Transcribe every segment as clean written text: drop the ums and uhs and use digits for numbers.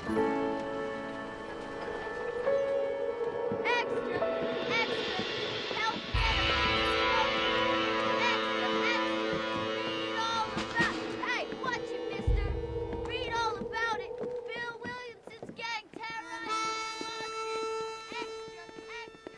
Extra! Extra! Help Extra! Extra! Read all about... Hey, watch it, mister! Read all about it! Bill Williamson's gang terrorized Extra! Extra!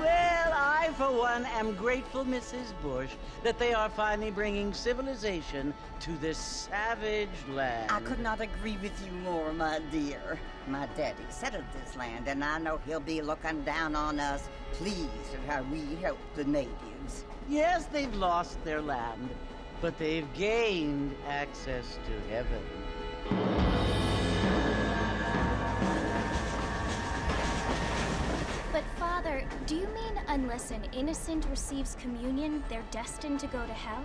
Well, I, for one, am grateful, Mrs. Bush, that they are finally bringing civilization to this savage land. I could not agree with you more, my dear. My daddy settled this land, and I know he'll be looking down on us, pleased at how we helped the natives. Yes, they've lost their land, but they've gained access to heaven. But, Father, do you mean unless an innocent receives communion, they're destined to go to hell?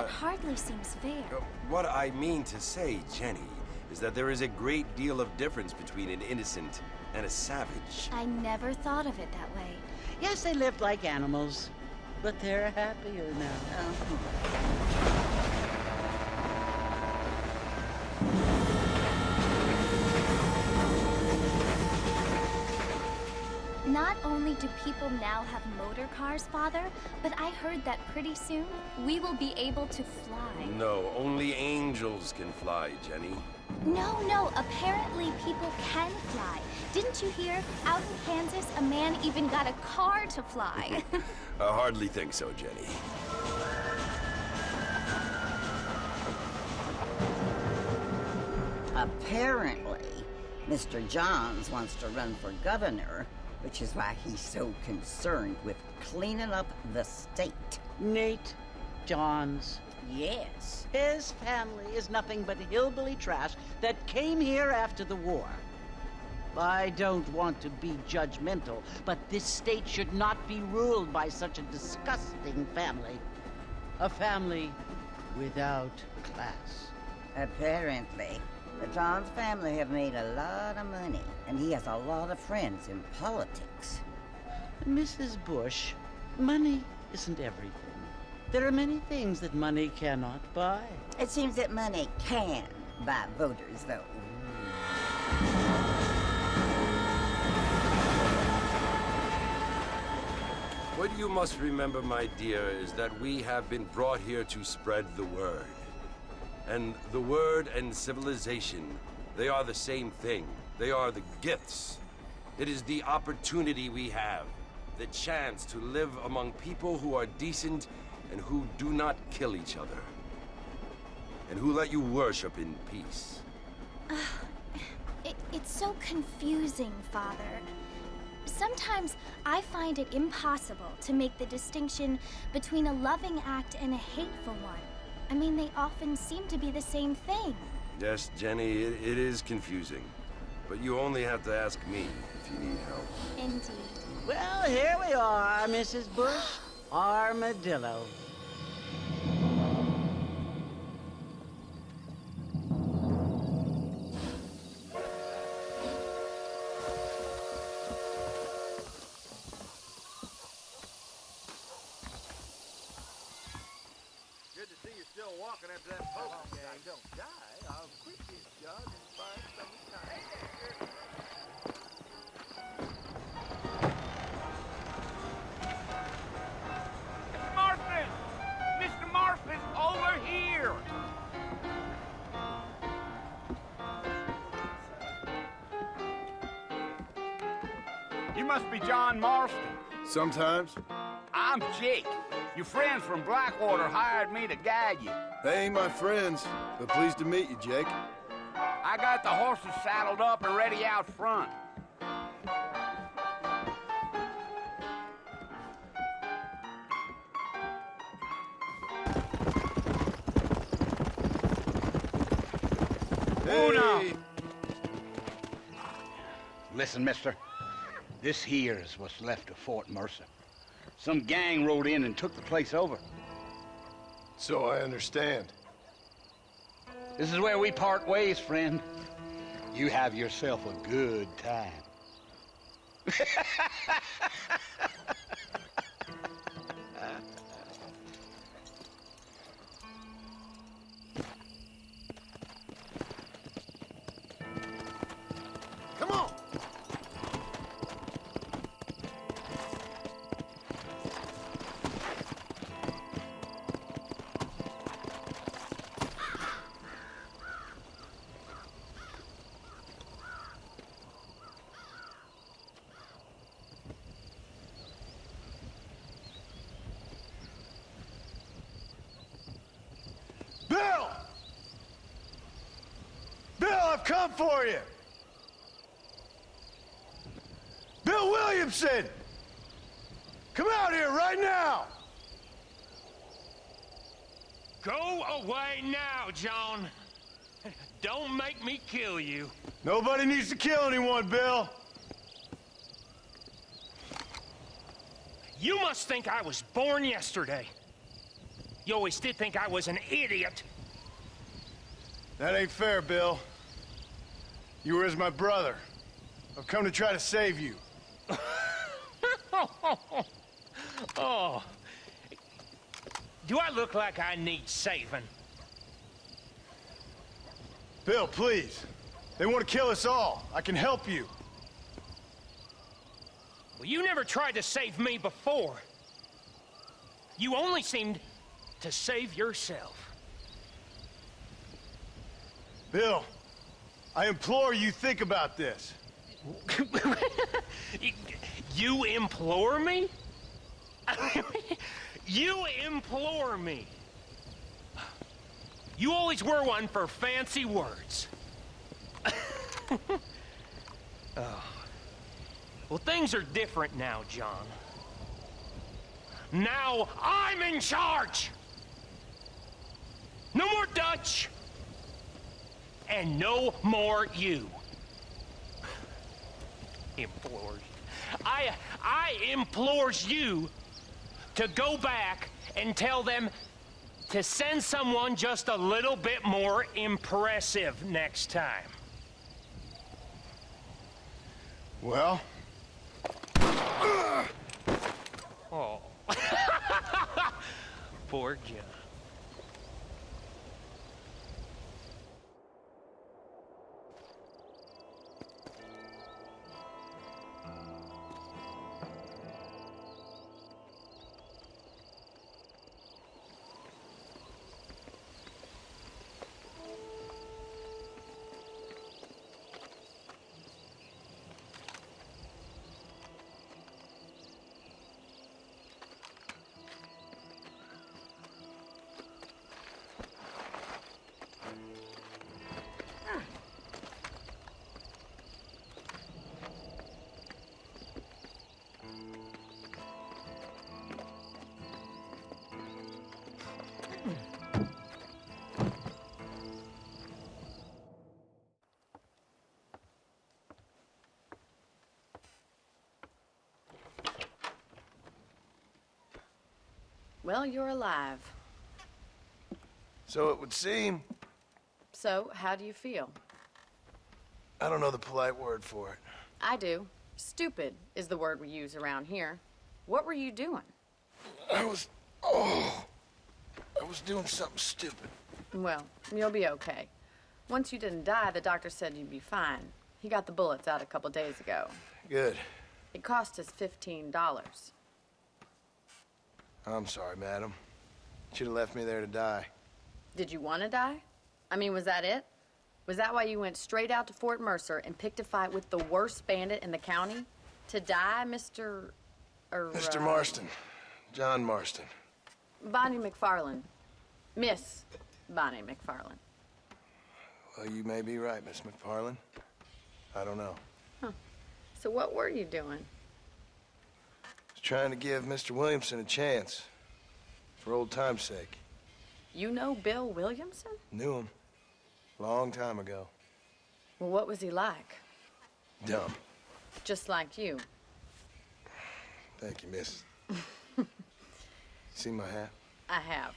It hardly seems fair. What I mean to say, Jenny, is that there is a great deal of difference between an innocent and a savage. I never thought of it that way. Yes, they lived like animals, but they're happier now. Not only do people now have motor cars, Father, but I heard that pretty soon we will be able to fly. No, only angels can fly, Jenny. No, apparently people can fly. Didn't you hear? Out in Kansas, a man even got a car to fly. I hardly think so, Jenny. Apparently, Mr. Johns wants to run for governor, which is why he's so concerned with cleaning up the state. Nate Johns. Yes. His family is nothing but hillbilly trash that came here after the war. I don't want to be judgmental, but this state should not be ruled by such a disgusting family. A family without class. Apparently. The Johns family have made a lot of money, and he has a lot of friends in politics. Mrs. Bush, money isn't everything. There are many things that money cannot buy. It seems that money can buy voters, though. What you must remember, my dear, is that we have been brought here to spread the word. And the word and civilization, they are the same thing. They are the gifts. It is the opportunity we have, the chance to live among people who are decent and who do not kill each other, and who let you worship in peace. It's so confusing, Father. Sometimes I find it impossible to make the distinction between a loving act and a hateful one. I mean, they often seem to be the same thing. Yes, Jenny, it is confusing. But you only have to ask me if you need help. Indeed. Well, here we are, Mrs. Bush. Armadillo. Good to see you still walking after that poker game. Don't die. I'll quit this job and find some time. You must be John Marston. Sometimes. I'm Jake. Your friends from Blackwater hired me to guide you. They ain't my friends, but pleased to meet you, Jake. I got the horses saddled up and ready out front. Hey! Listen, mister. This here is what's left of Fort Mercer. Some gang rode in and took the place over. So I understand. This is where we part ways, friend. You have yourself a good time. Come on! Bill! Bill, I've come for you! Bill Williamson! Come out here right now! Go away now, John. Don't make me kill you. Nobody needs to kill anyone, Bill. You must think I was born yesterday. You always did think I was an idiot. That ain't fair, Bill. You were as my brother. I've come to try to save you. Oh. Do I look like I need saving? Bill, please. They want to kill us all. I can help you. Well, you never tried to save me before. You only seemed to save yourself. Bill, I implore you think about this. You implore me? You implore me. You always were one for fancy words. Oh. Well, things are different now, John. Now I'm in charge. No more Dutch. And no more you. Implores. I implores you to go back and tell them to send someone just a little bit more impressive next time. Well? Oh. Poor John. Well, you're alive. So it would seem. So, how do you feel? I don't know the polite word for it. I do. Stupid is the word we use around here. What were you doing? I was doing something stupid. Well, you'll be okay. Once you didn't die, the doctor said you'd be fine. He got the bullets out a couple days ago. Good. It cost us $15. I'm sorry, madam. Should have left me there to die. Did you want to die? I mean, was that it? Was that why you went straight out to Fort Mercer and picked a fight with the worst bandit in the county? To die, Mr. Mr. Marston. John Marston. Bonnie McFarland. Miss Bonnie McFarland. Well, you may be right, Miss McFarland. I don't know. So what were you doing? Just trying to give Mr. Williamson a chance. For old time's sake. You know Bill Williamson? Knew him. Long time ago. Well, what was he like? Dumb. Just like you. Thank you, miss. See my hat? I have.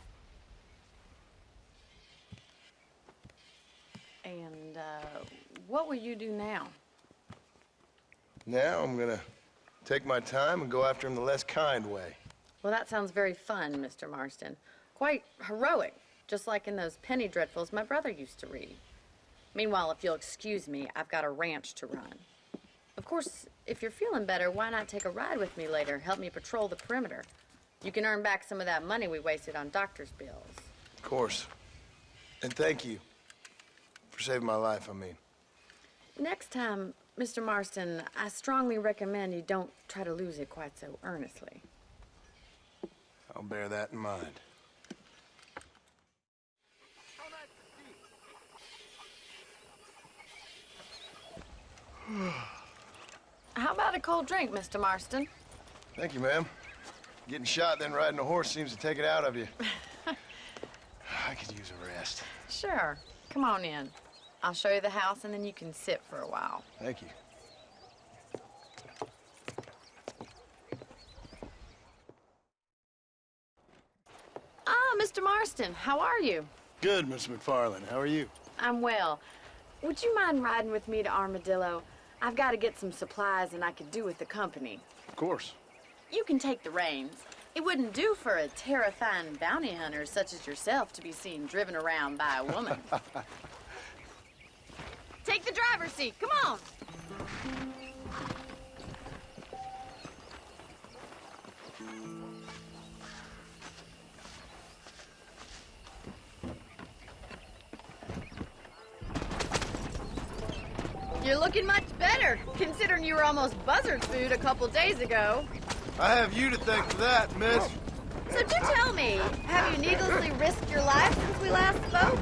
And, what will you do now? Now I'm gonna take my time and go after him the less kind way. Well, that sounds very fun, Mr. Marston. Quite heroic, just like in those penny dreadfuls my brother used to read. Meanwhile, if you'll excuse me, I've got a ranch to run. Of course, if you're feeling better, why not take a ride with me later? Help me patrol the perimeter. You can earn back some of that money we wasted on doctor's bills. Of course. And thank you for saving my life, I mean. Next time, Mr. Marston, I strongly recommend you don't try to lose it quite so earnestly. I'll bear that in mind. How about a cold drink, Mr. Marston? Thank you, ma'am. Getting shot, then riding a horse seems to take it out of you. I could use a rest. Sure. Come on in. I'll show you the house, and then you can sit for a while. Thank you. Ah, Mr. Marston, how are you? Good, Miss McFarland. How are you? I'm well. Would you mind riding with me to Armadillo? I've got to get some supplies, and I could do with the company. Of course. You can take the reins. It wouldn't do for a terrifying bounty hunter such as yourself to be seen driven around by a woman. Take the driver's seat. Come on. You're looking much better, considering you were almost buzzard food a couple days ago. I have you to thank for that, miss. So do tell me, have you needlessly risked your life since we last spoke?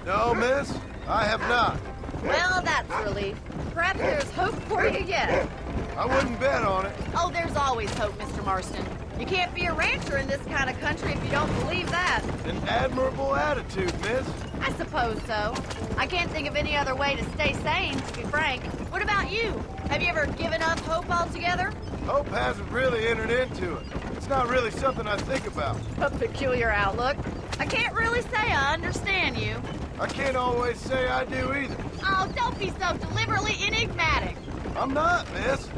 No, miss, I have not. Well, that's a relief. Perhaps there's hope for you yet. I wouldn't bet on it. Oh, there's always hope, Mr. Marston. You can't be a rancher in this kind of country if you don't believe that. An admirable attitude, miss. I suppose so. I can't think of any other way to stay sane, to be frank. What about you? Have you ever given up hope altogether? Hope hasn't really entered into it. It's not really something I think about. A peculiar outlook. I can't really say I understand you. I can't always say I do either. Oh, don't be so deliberately enigmatic. I'm not, miss.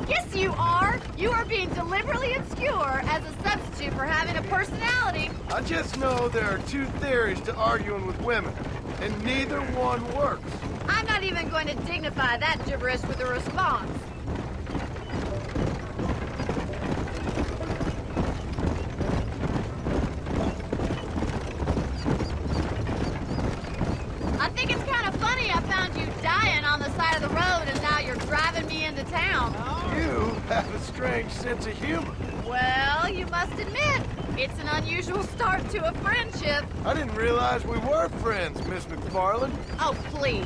Yes, you are. You are being deliberately obscure as a substitute for having a personality. I just know there are two theories to arguing with women, and neither one works. I'm not even going to dignify that gibberish with a response. I think it's kind of funny I found you dying on the side of the road and now you're driving me into town. You have a strange sense of humor. Well, you must admit, it's an unusual start to a friendship. I didn't realize we were friends, Miss McFarland. Oh, please.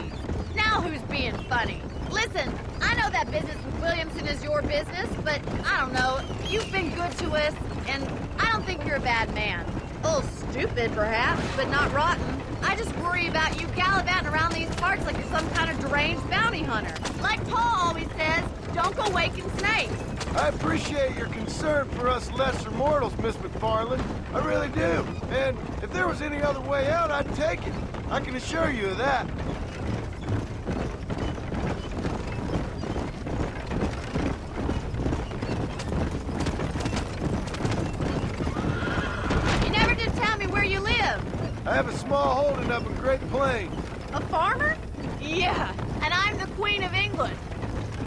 Now who's being funny? Listen, I know that business with Williamson is your business, but I don't know. You've been good to us, and I don't think you're a bad man. A little stupid, perhaps, but not rotten. I just worry about you gallivanting around these parts like you're some kind of deranged bounty hunter. Like Paul always says, don't go waking snakes. I appreciate your concern for us lesser mortals, Miss McFarland. I really do. And if there was any other way out, I'd take it. I can assure you of that. You never did tell me where you live. I have a small holding up in Great Plains. A farmer? Yeah, and I'm the Queen of England.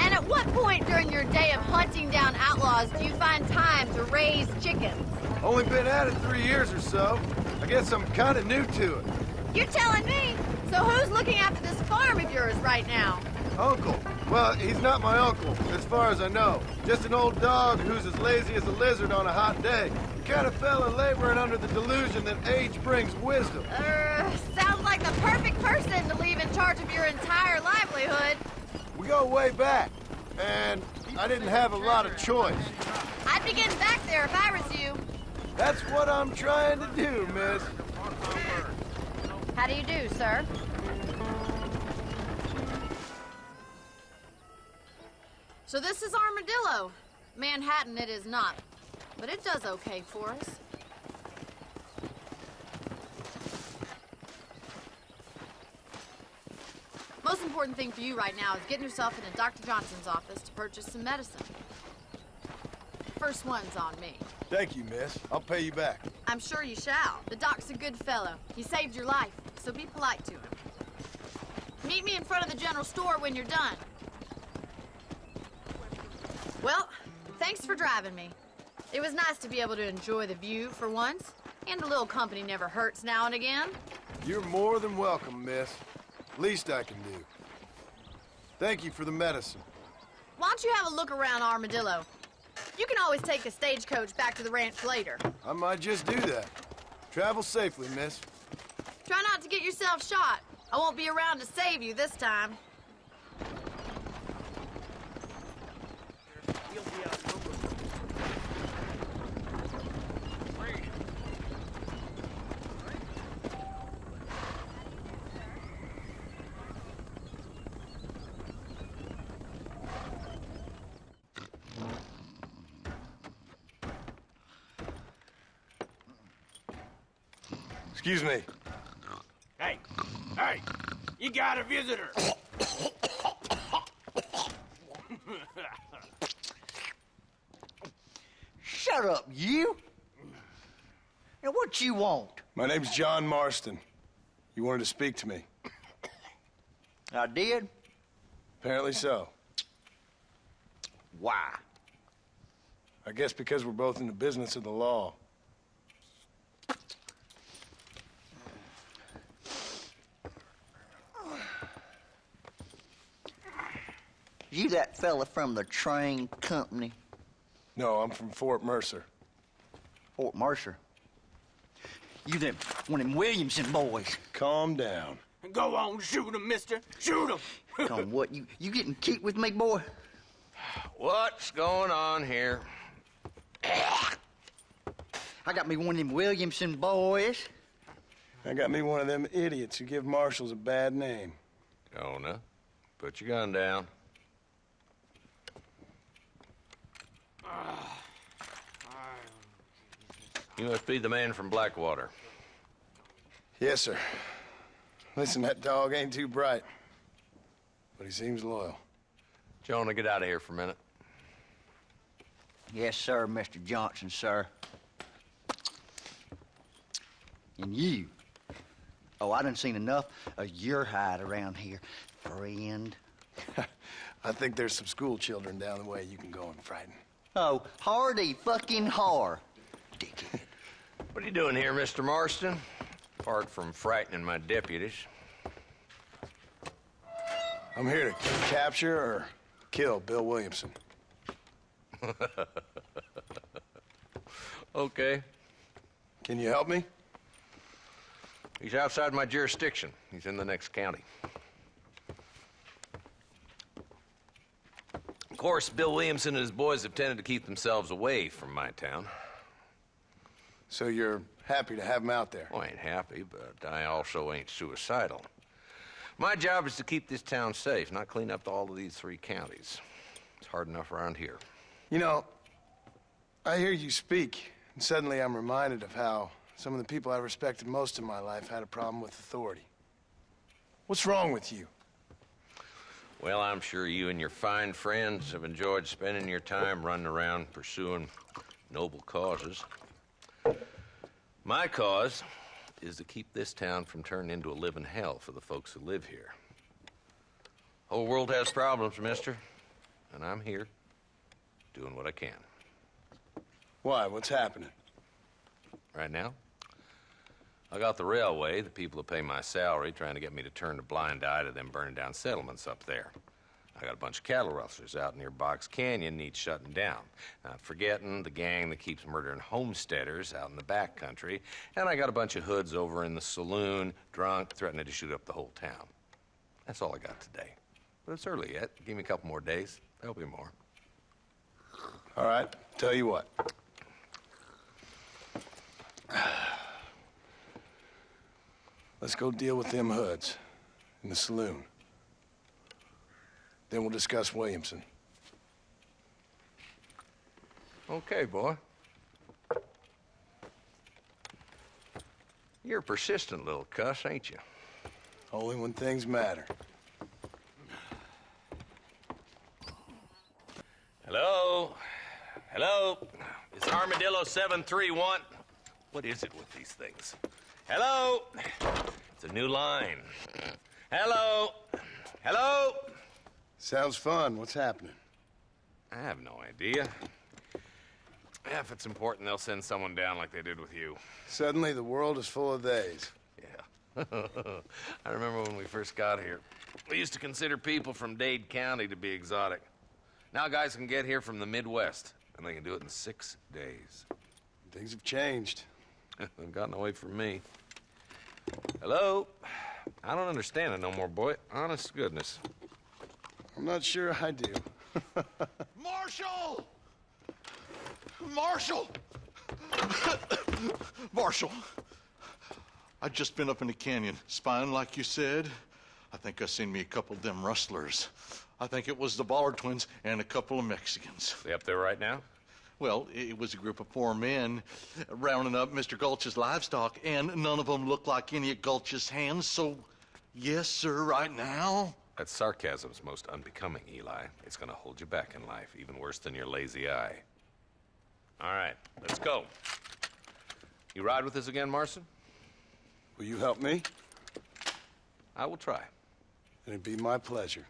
And at what point during your day of hunting down outlaws do you find time to raise chickens? Only been at it 3 years or so. I guess I'm kind of new to it. You're telling me? So who's looking after this farm of yours right now? Uncle, Well, he's not my uncle, as far as I know. Just an old dog who's as lazy as a lizard on a hot day. The kind of fella laboring under the delusion that age brings wisdom. Sounds like the perfect person to leave in charge of your entire livelihood. We go way back, and I didn't have a lot of choice. I'd be getting back there if I was you. That's what I'm trying to do, miss. How do you do, sir? So this is Armadillo. Manhattan it is not, but it does okay for us. Most important thing for you right now is getting yourself into Dr. Johnson's office to purchase some medicine. First one's on me. Thank you, miss. I'll pay you back. I'm sure you shall. The doc's a good fellow. He saved your life, so be polite to him. Meet me in front of the general store when you're done. Well, thanks for driving me. It was nice to be able to enjoy the view for once, and a little company never hurts now and again. You're more than welcome, miss. Least I can do. Thank you for the medicine. Why don't you have a look around Armadillo? You can always take a stagecoach back to the ranch later. I might just do that. Travel safely, miss. Try not to get yourself shot. I won't be around to save you this time. Excuse me. Hey, you got a visitor. Shut up, you. And what you want? My name's John Marston. You wanted to speak to me. I did? Apparently so. Why? I guess because we're both in the business of the law. You that fella from the train company? No, I'm from Fort Mercer. Fort Mercer? You them one of them Williamson boys. Calm down. Go on, shoot him, mister. Shoot him. Come on, what, you getting cute with me, boy? What's going on here? I got me one of them Williamson boys. I got me one of them idiots who give marshals a bad name. Jonah, put your gun down. You must be the man from Blackwater. Yes, sir. Listen, that dog ain't too bright, but he seems loyal. Jonah, get out of here for a minute. Yes, sir, Mr. Johnson, sir. And you. Oh, I done seen enough of your hide around here, friend. I think there's some school children down the way you can go and frighten. Oh, hardy fucking har. Dickhead. What are you doing here, Mr. Marston? Apart from frightening my deputies. I'm here to capture or kill Bill Williamson. Okay. Can you help me? He's outside my jurisdiction. He's in the next county. Of course, Bill Williamson and his boys have tended to keep themselves away from my town. So you're happy to have him out there? Well, I ain't happy, but I also ain't suicidal. My job is to keep this town safe, not clean up all of these 3 counties. It's hard enough around here. You know, I hear you speak, and suddenly I'm reminded of how some of the people I respected most in my life had a problem with authority. What's wrong with you? Well, I'm sure you and your fine friends have enjoyed spending your time running around pursuing noble causes. My cause is to keep this town from turning into a living hell for the folks who live here. Whole world has problems, mister, and I'm here doing what I can. Why? What's happening? Right now, I got the railway, the people who pay my salary, trying to get me to turn a blind eye to them burning down settlements up there. I got a bunch of cattle rustlers out near Box Canyon needs shutting down. Not forgetting the gang that keeps murdering homesteaders out in the back country. And I got a bunch of hoods over in the saloon, drunk, threatening to shoot up the whole town. That's all I got today. But it's early yet. Give me a couple more days. There'll be more. All right, tell you what. Let's go deal with them hoods in the saloon. Then we'll discuss Williamson. Okay, boy. You're a persistent little cuss, ain't you? Only when things matter. Hello? Hello? It's Armadillo 731. What is it with these things? Hello? It's a new line. Hello? Hello? Sounds fun. What's happening? I have no idea. Yeah, if it's important, they'll send someone down like they did with you. Suddenly, the world is full of days. Yeah. I remember when we first got here. We used to consider people from Dade County to be exotic. Now guys can get here from the Midwest, and they can do it in 6 days. Things have changed. They've gotten away from me. Hello? I don't understand it no more, boy. Honest to goodness. I'm not sure I do. Marshal! Marshal! Marshal! I'd just been up in the canyon, spying like you said. I think I seen me a couple of them rustlers. I think it was the Ballard twins and a couple of Mexicans. They up there right now? Well, it was a group of 4 men rounding up Mr. Gulch's livestock, and none of them looked like any of Gulch's hands, so yes, sir, right now. That sarcasm's most unbecoming, Eli. It's gonna hold you back in life, even worse than your lazy eye. All right, let's go. You ride with us again, Marston? Will you help me? I will try. It'd be my pleasure.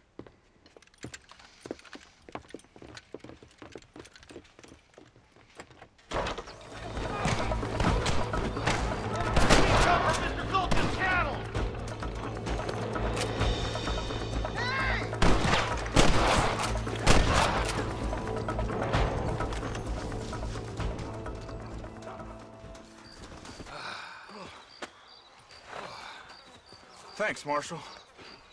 Thanks, Marshal.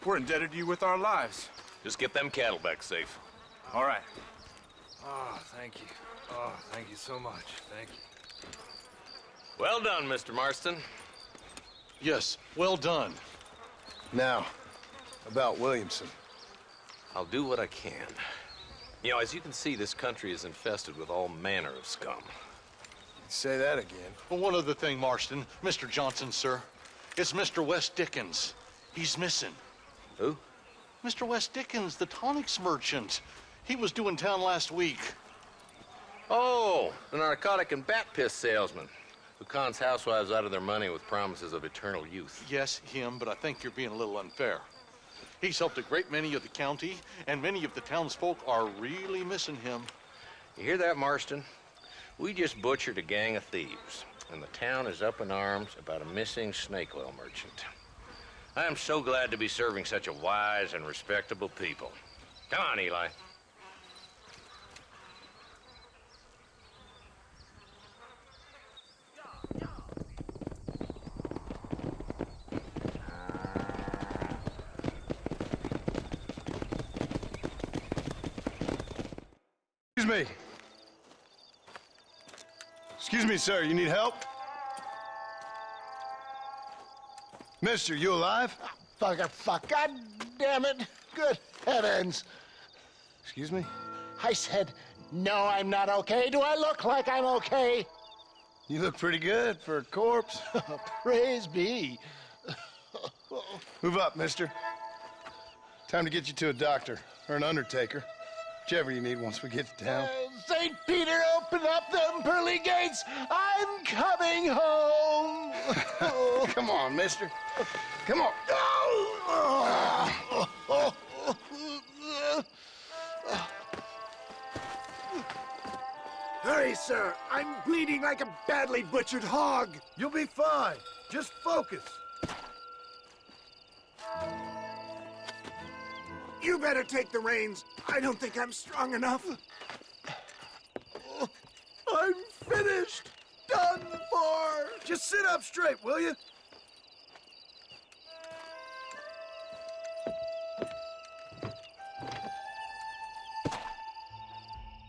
We're indebted to you with our lives. Just get them cattle back safe. All right. Oh, thank you. Oh, thank you so much. Thank you. Well done, Mr. Marston. Yes, well done. Now, about Williamson. I'll do what I can. You know, as you can see, this country is infested with all manner of scum. Say that again. Well, one other thing, Marston. Mr. Johnson, sir. It's Mr. West Dickens. He's missing. Who? Mr. West Dickens, the tonics merchant. He was due in town last week. Oh, the narcotic and bat piss salesman who cons housewives out of their money with promises of eternal youth. Yes, him, but I think you're being a little unfair. He's helped a great many of the county, and many of the townsfolk are really missing him. You hear that, Marston? We just butchered a gang of thieves, and the town is up in arms about a missing snake oil merchant. I am so glad to be serving such a wise and respectable people. Come on, Eli. Excuse me. Excuse me, sir. You need help? Mister, you alive? Fuck. God damn it. Good heavens. Excuse me? I said, no, I'm not okay. Do I look like I'm okay? You look pretty good for a corpse. Praise be. Move up, mister. Time to get you to a doctor or an undertaker. Whichever you need once we get to town. St. Peter, open up them pearly gates. I'm coming home. Come on, mister. Come on. Hurry, sir. I'm bleeding like a badly butchered hog. You'll be fine. Just focus. You better take the reins. I don't think I'm strong enough. I'm finished. Done for. Just sit up straight, will you?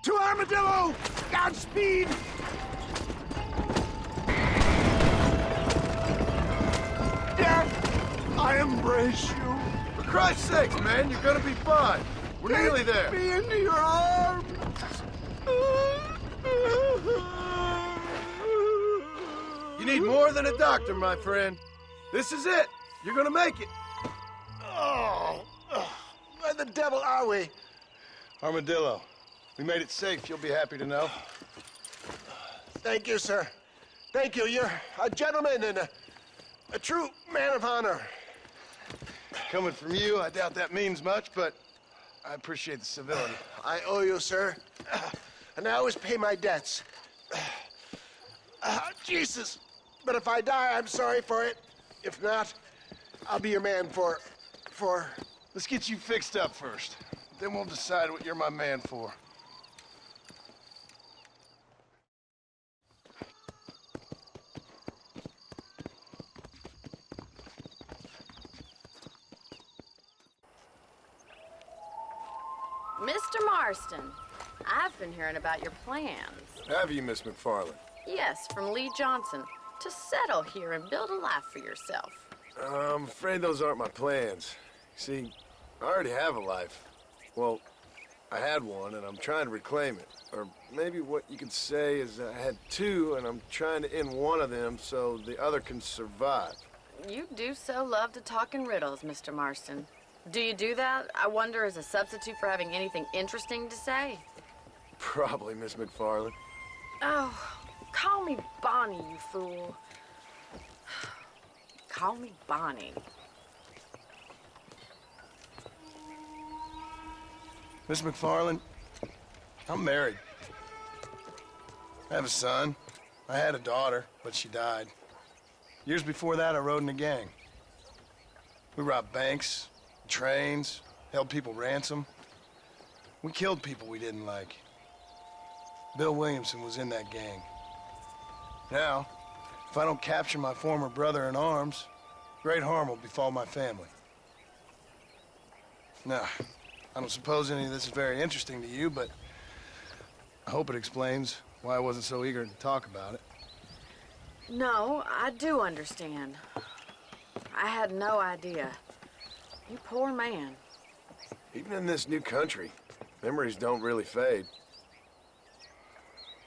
To Armadillo! Godspeed! Death, I embrace you. For Christ's sakes, man, you're gonna be fine. We're nearly there. Take me into your arms. You need more than a doctor, my friend. This is it. You're gonna make it. Oh, where the devil are we? Armadillo, we made it safe. You'll be happy to know. Thank you, sir. Thank you. You're a gentleman and a true man of honor. Coming from you, I doubt that means much, but I appreciate the civility. I owe you, sir. And I always pay my debts. Jesus. But if I die, I'm sorry for it. If not, I'll be your man for... Let's get you fixed up first. Then we'll decide what you're my man for. Mr. Marston, I've been hearing about your plans. Have you, Miss McFarland? Yes, from Lee Johnson, to settle here and build a life for yourself. I'm afraid those aren't my plans. See, I already have a life. Well, I had one, and I'm trying to reclaim it. Or maybe what you could say is I had two, and I'm trying to end one of them so the other can survive. You do so love to talk in riddles, Mr. Marston. Do you do that, I wonder, as a substitute for having anything interesting to say? Probably, Miss McFarland. Oh, call me Bonnie, you fool. Call me Bonnie. Miss McFarland, I'm married. I have a son. I had a daughter, but she died. Years before that, I rode in a gang. We robbed banks, trains, held people ransom. We killed people we didn't like. Bill Williamson was in that gang. Now, if I don't capture my former brother in arms, great harm will befall my family. Now, I don't suppose any of this is very interesting to you, but I hope it explains why I wasn't so eager to talk about it. No, I do understand. I had no idea. You poor man. Even in this new country, memories don't really fade.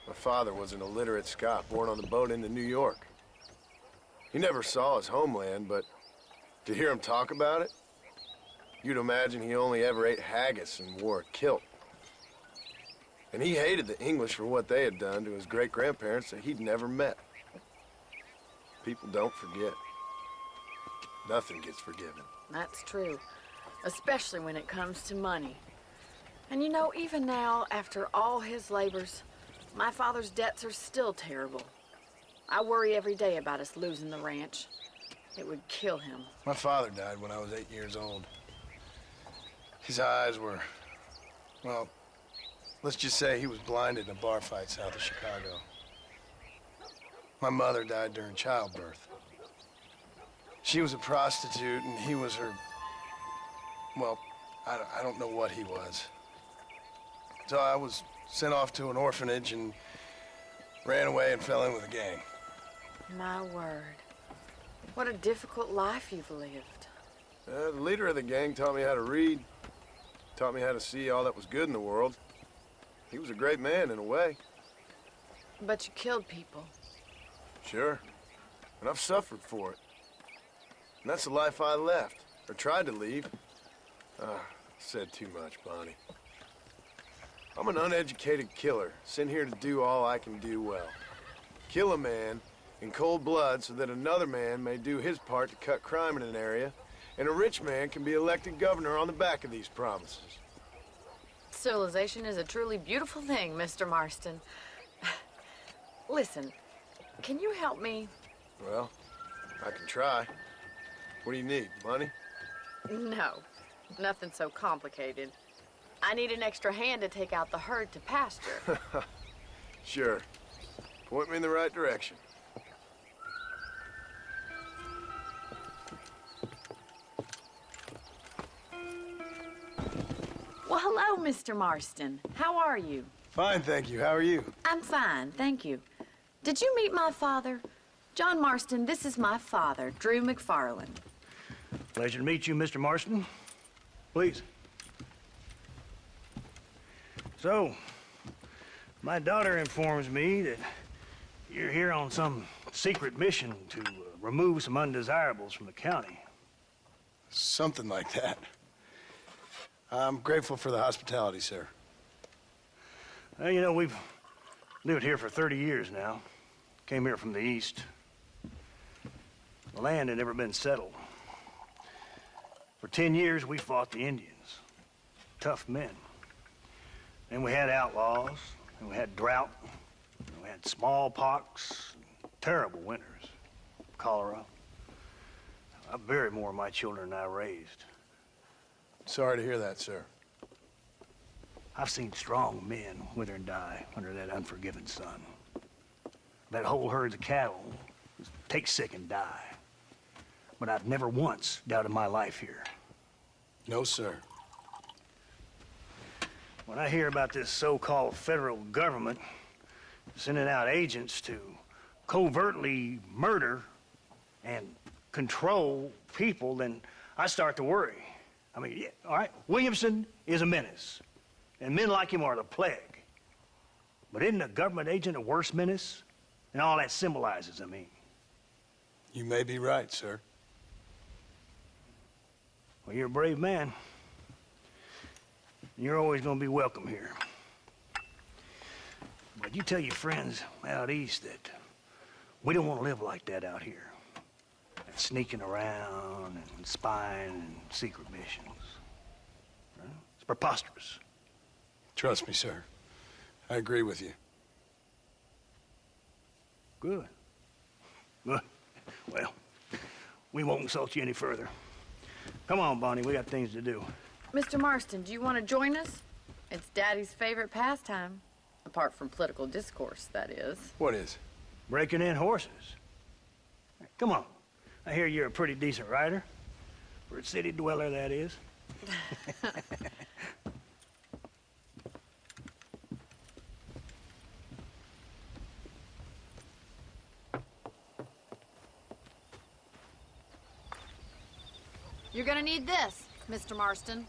My father was an illiterate Scot born on the boat into New York. He never saw his homeland, but to hear him talk about it, you'd imagine he only ever ate haggis and wore a kilt. And he hated the English for what they had done to his great-grandparents that he'd never met. People don't forget. Nothing gets forgiven. That's true, especially when it comes to money. And you know, even now, after all his labors, my father's debts are still terrible. I worry every day about us losing the ranch. It would kill him. My father died when I was 8 years old. His eyes were, well, let's just say he was blinded in a bar fight south of Chicago. My mother died during childbirth. She was a prostitute, and he was her, well, I don't know what he was. So I was sent off to an orphanage and ran away and fell in with a gang. My word. What a difficult life you've lived. The leader of the gang taught me how to read, taught me how to see all that was good in the world. He was a great man in a way. But you killed people. Sure. And I've suffered for it. And that's the life I left, or tried to leave. Said too much, Bonnie. I'm an uneducated killer, sent here to do all I can do well. Kill a man in cold blood so that another man may do his part to cut crime in an area, and a rich man can be elected governor on the back of these promises. Civilization is a truly beautiful thing, Mr. Marston. Listen, can you help me? Well, I can try. What do you need, money? No. Nothing so complicated. I need an extra hand to take out the herd to pasture. Sure. Point me in the right direction. Well, hello, Mr. Marston. How are you? Fine, thank you. How are you? I'm fine, thank you. Did you meet my father? John Marston, this is my father, Drew McFarland. Pleasure to meet you, Mr. Marston. Please. So, my daughter informs me that you're here on some secret mission to remove some undesirables from the county. Something like that. I'm grateful for the hospitality, sir. Well, you know, we've lived here for 30 years now. Came here from the east. The land had never been settled. For 10 years, we fought the Indians. Tough men. Then we had outlaws, and we had drought, and we had smallpox, terrible winters, cholera. I buried more of my children than I raised. Sorry to hear that, sir. I've seen strong men wither and die under that unforgiving sun. That whole herds of cattle take sick and die. But I've never once doubted my life here. No, sir. When I hear about this so-called federal government sending out agents to covertly murder and control people, then I start to worry. I mean, yeah, all right, Williamson is a menace, and men like him are the plague. But isn't a government agent a worse menace? And all that symbolizes, I mean. You may be right, sir. Well, you're a brave man. You're always gonna be welcome here. But you tell your friends out east that we don't want to live like that out here. That sneaking around and spying and secret missions. Right? It's preposterous. Trust me, sir. I agree with you. Good. Good. Well, we won't insult you any further. Come on, Bonnie, we got things to do. Mr. Marston, do you want to join us? It's Daddy's favorite pastime. Apart from political discourse, that is. What is? Breaking in horses. Come on. I hear you're a pretty decent rider. For a city dweller, that is. You're gonna need this, Mr. Marston.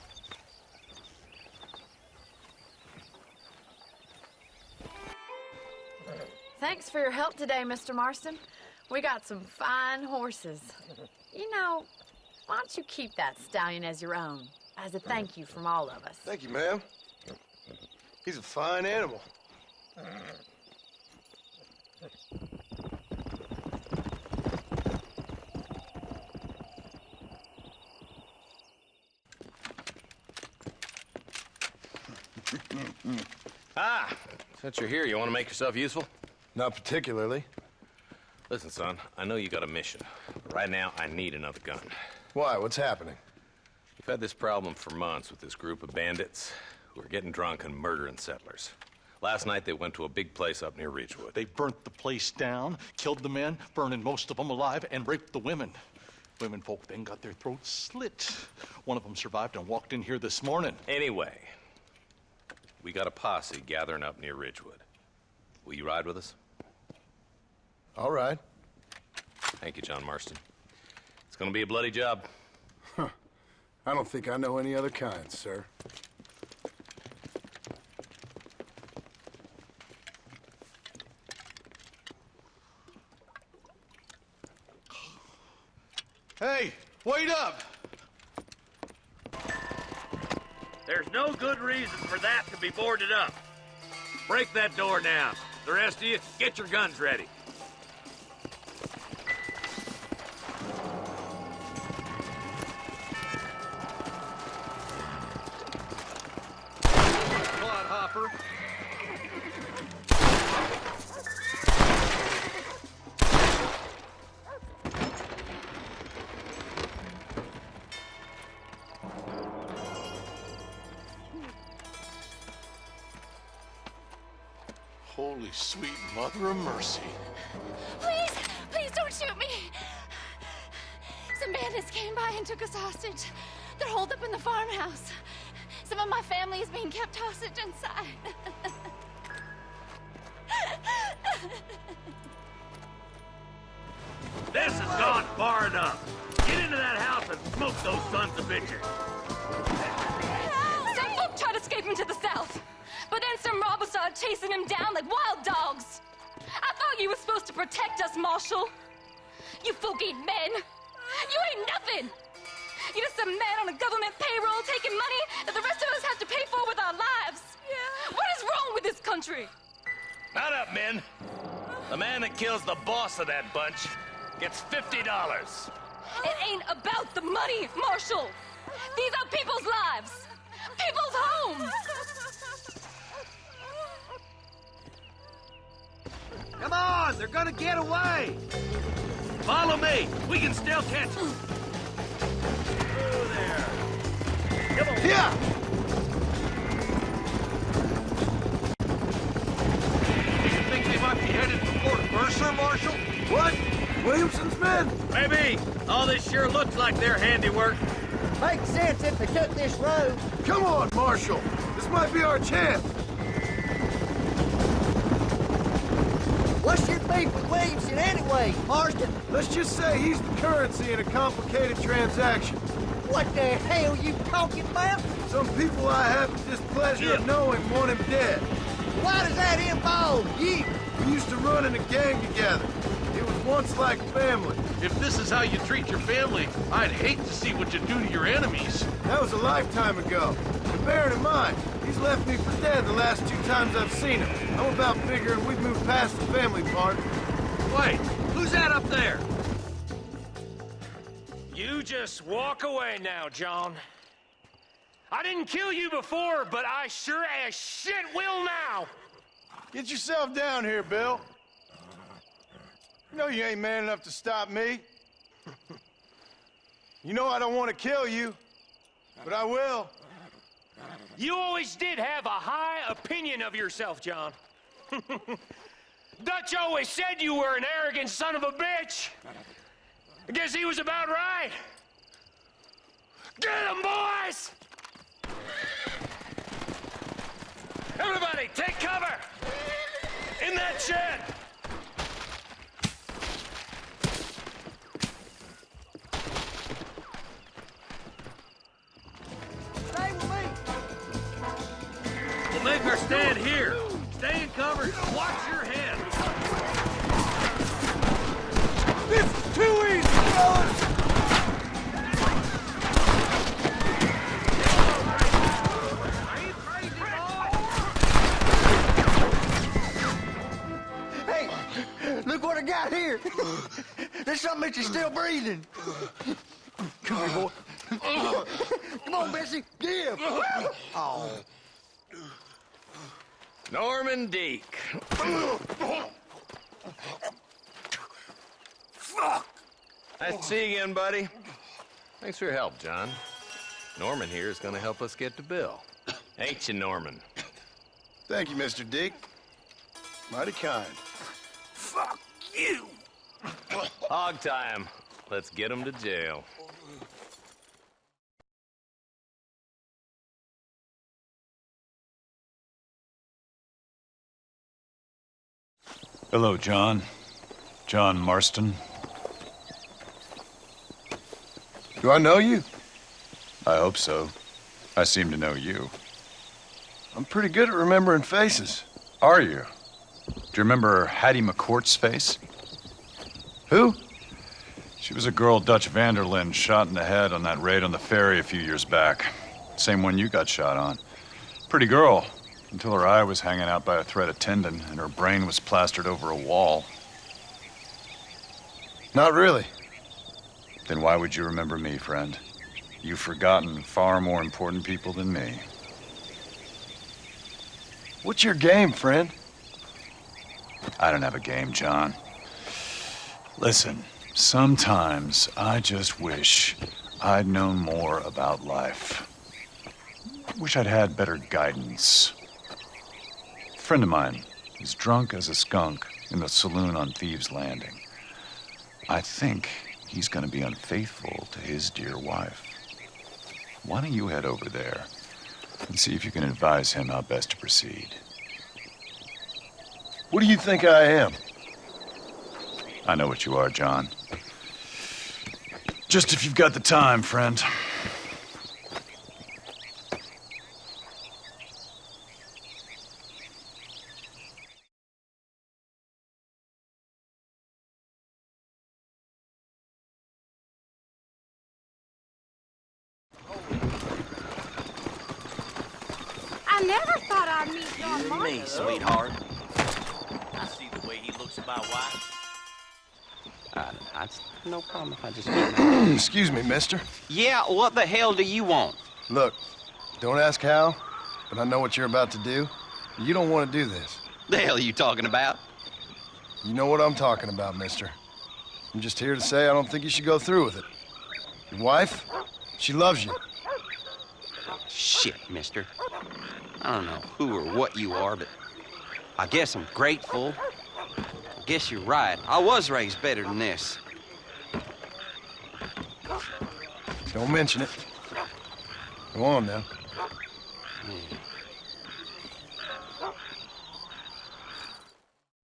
Thanks for your help today, Mr. Marston. We got some fine horses. You know, why don't you keep that stallion as your own, as a thank you from all of us? Thank you, ma'am. He's a fine animal. Ah, since you're here, you want to make yourself useful? Not particularly. Listen, son, I know you got a mission. But right now, I need another gun. Why? What's happening? We've had this problem for months with this group of bandits who are getting drunk and murdering settlers. Last night, they went to a big place up near Ridgewood. They burnt the place down, killed the men, burning most of them alive, and raped the women. Women folk then got their throats slit. One of them survived and walked in here this morning. Anyway, we got a posse gathering up near Ridgewood. Will you ride with us? All right. Thank you, John Marston. It's gonna be a bloody job. Huh. I don't think I know any other kind, sir. Hey, wait up! There's no good reason for that to be boarded up. Break that door down. The rest of you, get your guns ready. Clodhopper. Holy sweet mother of mercy. Please, please don't shoot me. Some bandits came by and took us hostage. They're holed up in the farmhouse. Some of my family is being kept hostage inside. This has gone far enough. Get into that house and smoke those sons of bitches. Some folk tried escaping to the south, but then some robbers started chasing them down like wild dogs. I thought you were supposed to protect us, Marshal. You folk ain't men. You ain't nothing. You're just a man on a government payroll taking money that the rest of us have to pay for with our lives. Yeah. What is wrong with this country? Not up, men. The man that kills the boss of that bunch gets $50. It ain't about the money, Marshal. These are people's lives, people's homes. Come on, they're gonna get away. Follow me. We can still catch them. Through there. Come on. Yeah. You think they might be headed for Fort Mercer, Marshal? What? Williamson's men? Maybe. All this sure looks like their handiwork. Makes sense if they took this road. Come on, Marshal. This might be our chance. What's your beef with Williamson anyway, Marston? Let's just say he's the currency in a complicated transaction. What the hell you talking about? Some people I have the displeasure of knowing want him dead. Why does that involve you? We used to run in a gang together. It was once like family. If this is how you treat your family, I'd hate to see what you do to your enemies. That was a lifetime ago. And bearing in mind, he's left me for dead the last 2 times I've seen him. I'm about figuring we've moved past the family part. Wait, who's that up there? You just walk away now, John. I didn't kill you before, but I sure as shit will now. Get yourself down here, Bill. You know you ain't man enough to stop me. You know I don't want to kill you, but I will. You always did have a high opinion of yourself, John. Dutch always said you were an arrogant son of a bitch. I guess he was about right. Get him, boys! Everybody, take cover! In that shed! Stay with me. We'll make our stand here. Stay in cover. Watch your head. This is too easy, fellas! Hey, look what I got here. There's something that you're still breathing. Come here, boy. Come on, Bessie, give. Oh. Norman Deek. Fuck! Nice to see you again, buddy. Thanks for your help, John. Norman here is gonna help us get to Bill. Ain't you, Norman? Thank you, Mr. Dick. Mighty kind. Fuck you! Hog time. Let's get him to jail. Hello, John. John Marston. Do I know you? I hope so. I seem to know you. I'm pretty good at remembering faces. Are you? Do you remember Hattie McCourt's face? Who? She was a girl Dutch Vanderlyn shot in the head on that raid on the ferry a few years back. Same one you got shot on. Pretty girl, until her eye was hanging out by a thread of tendon and her brain was plastered over a wall. Not really. Then why would you remember me, friend? You've forgotten far more important people than me. What's your game, friend? I don't have a game, John. Listen, sometimes I just wish I'd known more about life. Wish I'd had better guidance. A friend of mine He's drunk as a skunk in the saloon on Thieves' Landing. I think he's gonna be unfaithful to his dear wife. Why don't you head over there and see if you can advise him how best to proceed? What do you think I am? I know what you are, John. Just if you've got the time, friend. I never thought I'd meet John Martin. Me, sweetheart. I see the way he looks at my wife. It's no problem if I just get Excuse me, mister. Yeah, what the hell do you want? Look, don't ask how, but I know what you're about to do. You don't want to do this. The hell are you talking about? You know what I'm talking about, mister. I'm just here to say I don't think you should go through with it. Your wife, she loves you. Shit, mister. I don't know who or what you are, but I guess I'm grateful. I guess you're right. I was raised better than this. Don't mention it. Go on now.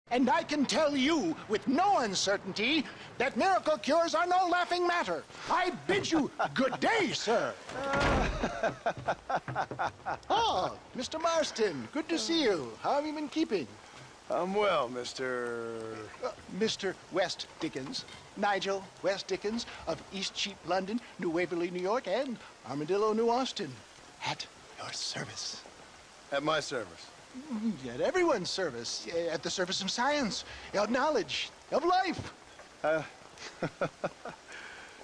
And I can tell you with no uncertainty that miracle cures are no laughing matter. I bid you good day, sir. Oh, Mr. Marston, good to see you. How have you been keeping? I'm well, Mr. Mr. West Dickens. Nigel West Dickens of East Cheap, London, New Waverly, New York, and Armadillo, New Austin. At your service. At my service. At everyone's service. At the service of science, of knowledge, of life. How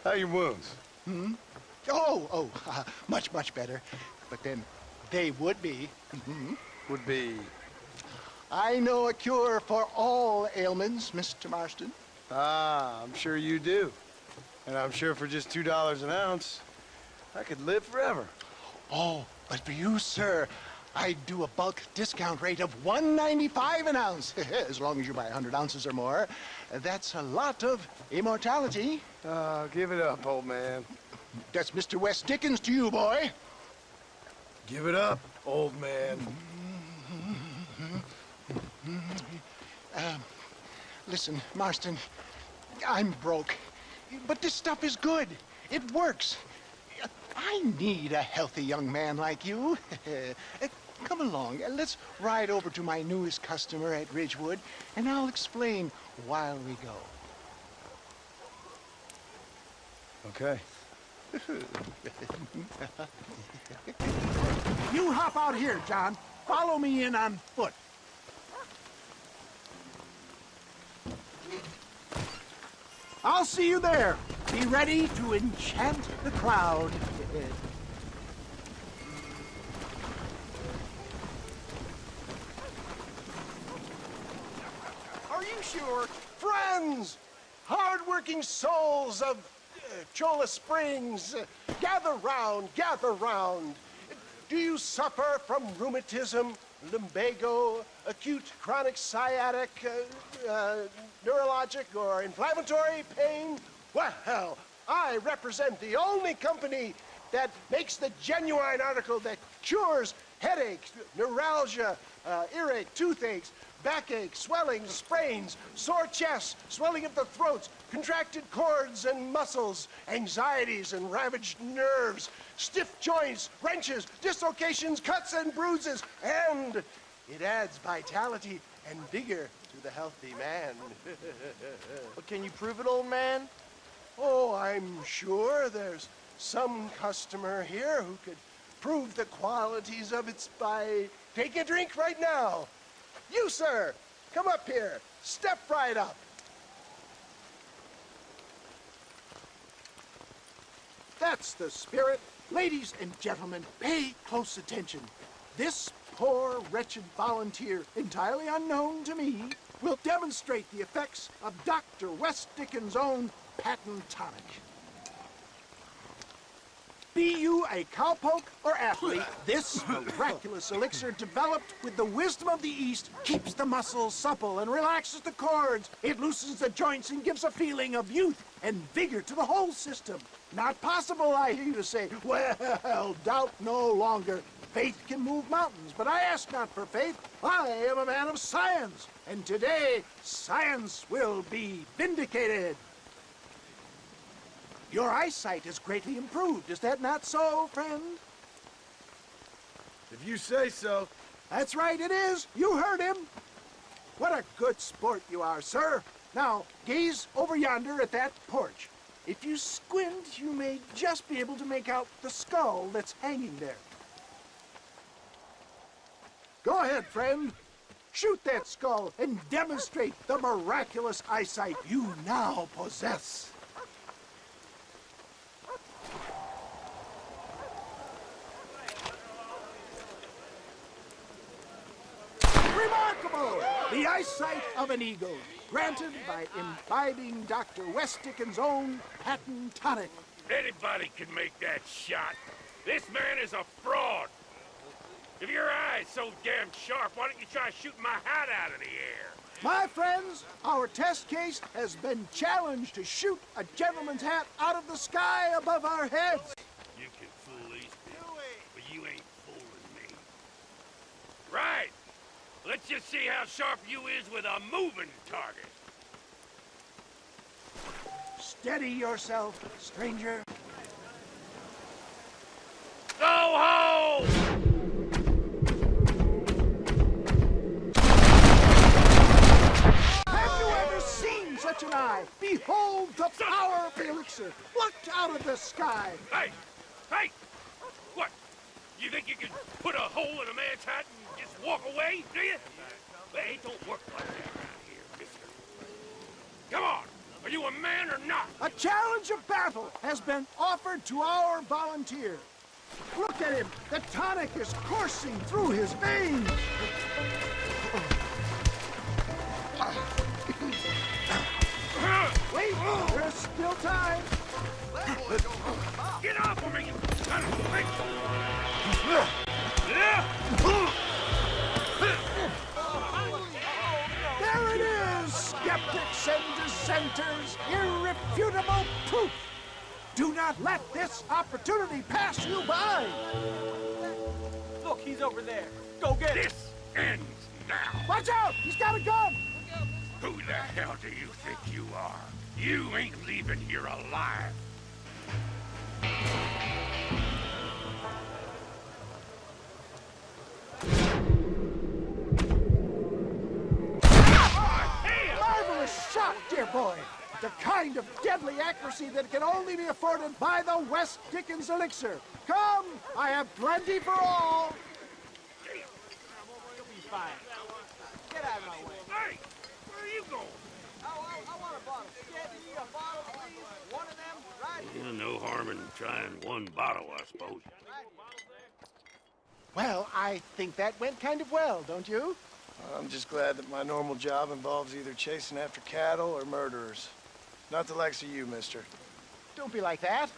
are your wounds? Much, much better. But then they would be. Would be? I know a cure for all ailments, Mr. Marston. Ah, I'm sure you do. And I'm sure for just $2 an ounce, I could live forever. Oh, but for you, sir, I do a bulk discount rate of $1.95 an ounce, as long as you buy 100 ounces or more. That's a lot of immortality. Give it up, old man. That's Mr. West Dickens to you, boy. Give it up, old man. Listen, Marston, I'm broke, but this stuff is good. It works. I need a healthy young man like you. Come along, let's ride over to my newest customer at Ridgewood, and I'll explain while we go. Okay. You hop out here, John. Follow me in on foot. I'll see you there. Be ready to enchant the crowd. Are you sure? Friends, hard-working souls of Cholla Springs, gather round, gather round. Do you suffer from rheumatism, lumbago, acute chronic sciatic, neurologic or inflammatory pain? Well, I represent the only company that makes the genuine article that cures headaches, neuralgia, earache, toothaches, backache, swelling, sprains, sore chests, swelling of the throats, contracted cords and muscles, anxieties and ravaged nerves, stiff joints, wrenches, dislocations, cuts and bruises, and it adds vitality and vigor to the healthy man. But can you prove it, old man? Oh, I'm sure there's some customer here who could prove the qualities of it by taking a drink right now. You, sir, come up here. Step right up. That's the spirit. Ladies and gentlemen, pay close attention. This poor, wretched volunteer, entirely unknown to me, will demonstrate the effects of Dr. West Dickens' own patent tonic. Be you a cowpoke or athlete, this miraculous elixir developed with the wisdom of the East keeps the muscles supple and relaxes the cords. It loosens the joints and gives a feeling of youth and vigor to the whole system. Not possible, I hear you say. Well, doubt no longer. Faith can move mountains, but I ask not for faith. I am a man of science, and today science will be vindicated. Your eyesight is greatly improved. Is that not so, friend? If you say so. That's right, it is. You heard him. What a good sport you are, sir. Now, gaze over yonder at that porch. If you squint, you may just be able to make out the skull that's hanging there. Go ahead, friend. Shoot that skull and demonstrate the miraculous eyesight you now possess. Remarkable! The eyesight of an eagle, granted by imbibing Dr. West Dickens' own patent tonic. Anybody can make that shot. This man is a fraud. If your eye's so damn sharp, why don't you try shooting my hat out of the air? My friends, our test case has been challenged to shoot a gentleman's hat out of the sky above our heads. You can fool these people, but you ain't fooling me. Right. Let's just see how sharp you is with a moving target. Steady yourself, stranger. Go home! Have you ever seen such an eye? Behold the power of the elixir, plucked out of the sky. Hey! Hey! What? You think you can put a hole in a man's hat and just walk away, do you? Hey, it don't work like that around here, mister. Come on! Are you a man or not? A challenge of battle has been offered to our volunteer. Look at him. The tonic is coursing through his veins. Wait, there's still time. Get off of me, you son of a bitch! There it is, skeptics and dissenters, irrefutable proof. Do not let this opportunity pass you by. Look, he's over there. Go get him. This ends now. Watch out, he's got a gun. Who the hell do you think you are? You ain't leaving here alive. Marvelous shot, dear boy. The kind of deadly accuracy that can only be afforded by the West Dickens elixir. Come, I have plenty for all. You'll be fine. Get out of my way. Hey, where are you going? I want a bottle. Steady, a bottle, please. One of them, right? Yeah, no harm in trying one bottle, I suppose. Well, I think that went kind of well, don't you? I'm just glad that my normal job involves either chasing after cattle or murderers. Not the likes of you, mister. Don't be like that.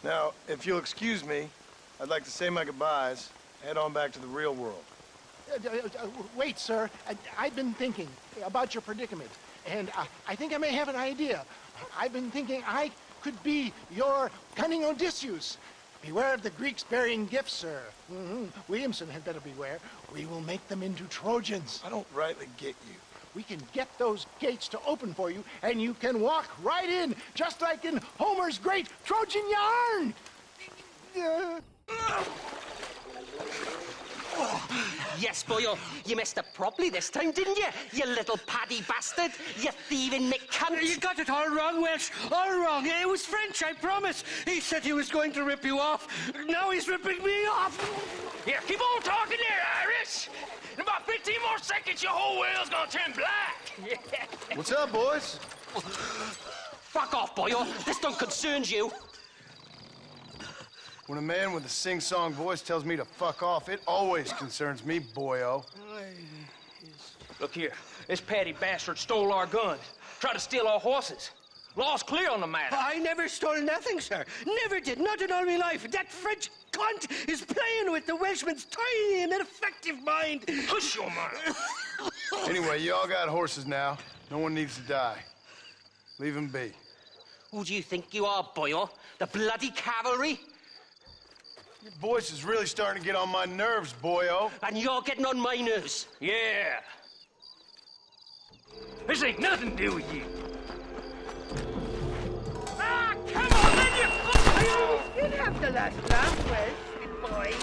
Now, if you'll excuse me, I'd like to say my goodbyes, head on back to the real world. Wait, sir. I've been thinking about your predicament, and I think I may have an idea. I've been thinking I could be your cunning Odysseus. Beware of the Greeks bearing gifts, sir. Williamson had better beware. We will make them into Trojans. I don't rightly get you. We can get those gates to open for you, and you can walk right in, just like in Homer's great Trojan yarn. Yes, boyo, you messed up properly this time, didn't you? You little paddy bastard. You thieving McCunt. You got it all wrong, Welsh. All wrong. It was French, I promise. He said he was going to rip you off. Now he's ripping me off. Here, keep on talking there, Irish. In about 15 more seconds, your whole whale's gonna turn black. What's up, boys? Fuck off, boyo. This don't concern you. When a man with a sing-song voice tells me to fuck off, it always concerns me, boyo. Look here. This Paddy bastard stole our guns. Tried to steal our horses. Law's clear on the matter. I never stole nothing, sir. Never did. Not in all my life. That French cunt is playing with the Welshman's tiny and ineffective mind. Hush your mouth. Anyway, you all got horses now. No one needs to die. Leave him be. Who do you think you are, boyo? The bloody cavalry? Your voice is really starting to get on my nerves, boyo. And you're getting on my nerves. Yeah. This ain't nothing to do with you. Ah, come on, then, you fuck! You'd have the last laugh, Welsh, boy.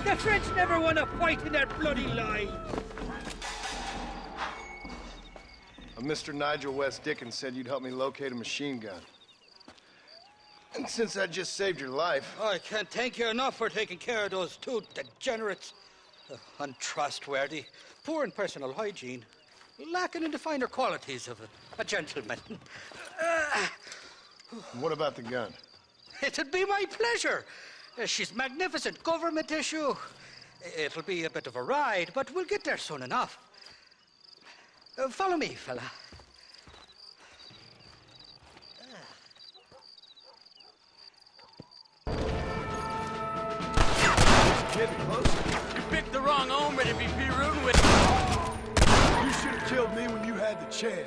The French never won a fight in their bloody lives. Mr. Nigel West Dickens said you'd help me locate a machine gun. And since I just saved your life... I can't thank you enough for taking care of those two degenerates. Untrustworthy, poor in personal hygiene, lacking in the finer qualities of a gentleman. What about the gun? It'd be my pleasure. She's magnificent, government issue. It'll be a bit of a ride, but we'll get there soon enough. Follow me, fella. Getting closer. You picked the wrong hombre to be rooting with. You should have killed me when you had the chance.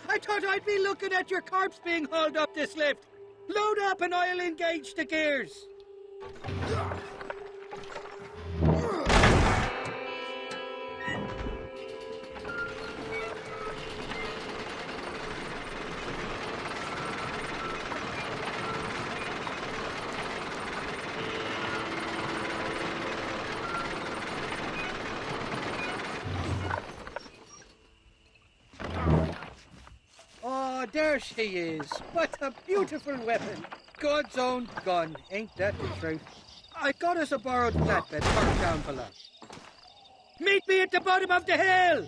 I thought I'd be looking at your corpse being hauled up this lift. Load up and I'll engage the gears. Oh, there she is. What a beautiful weapon. God's own gun, ain't that the truth? I got us a borrowed flatbed parked down below. Meet me at the bottom of the hill!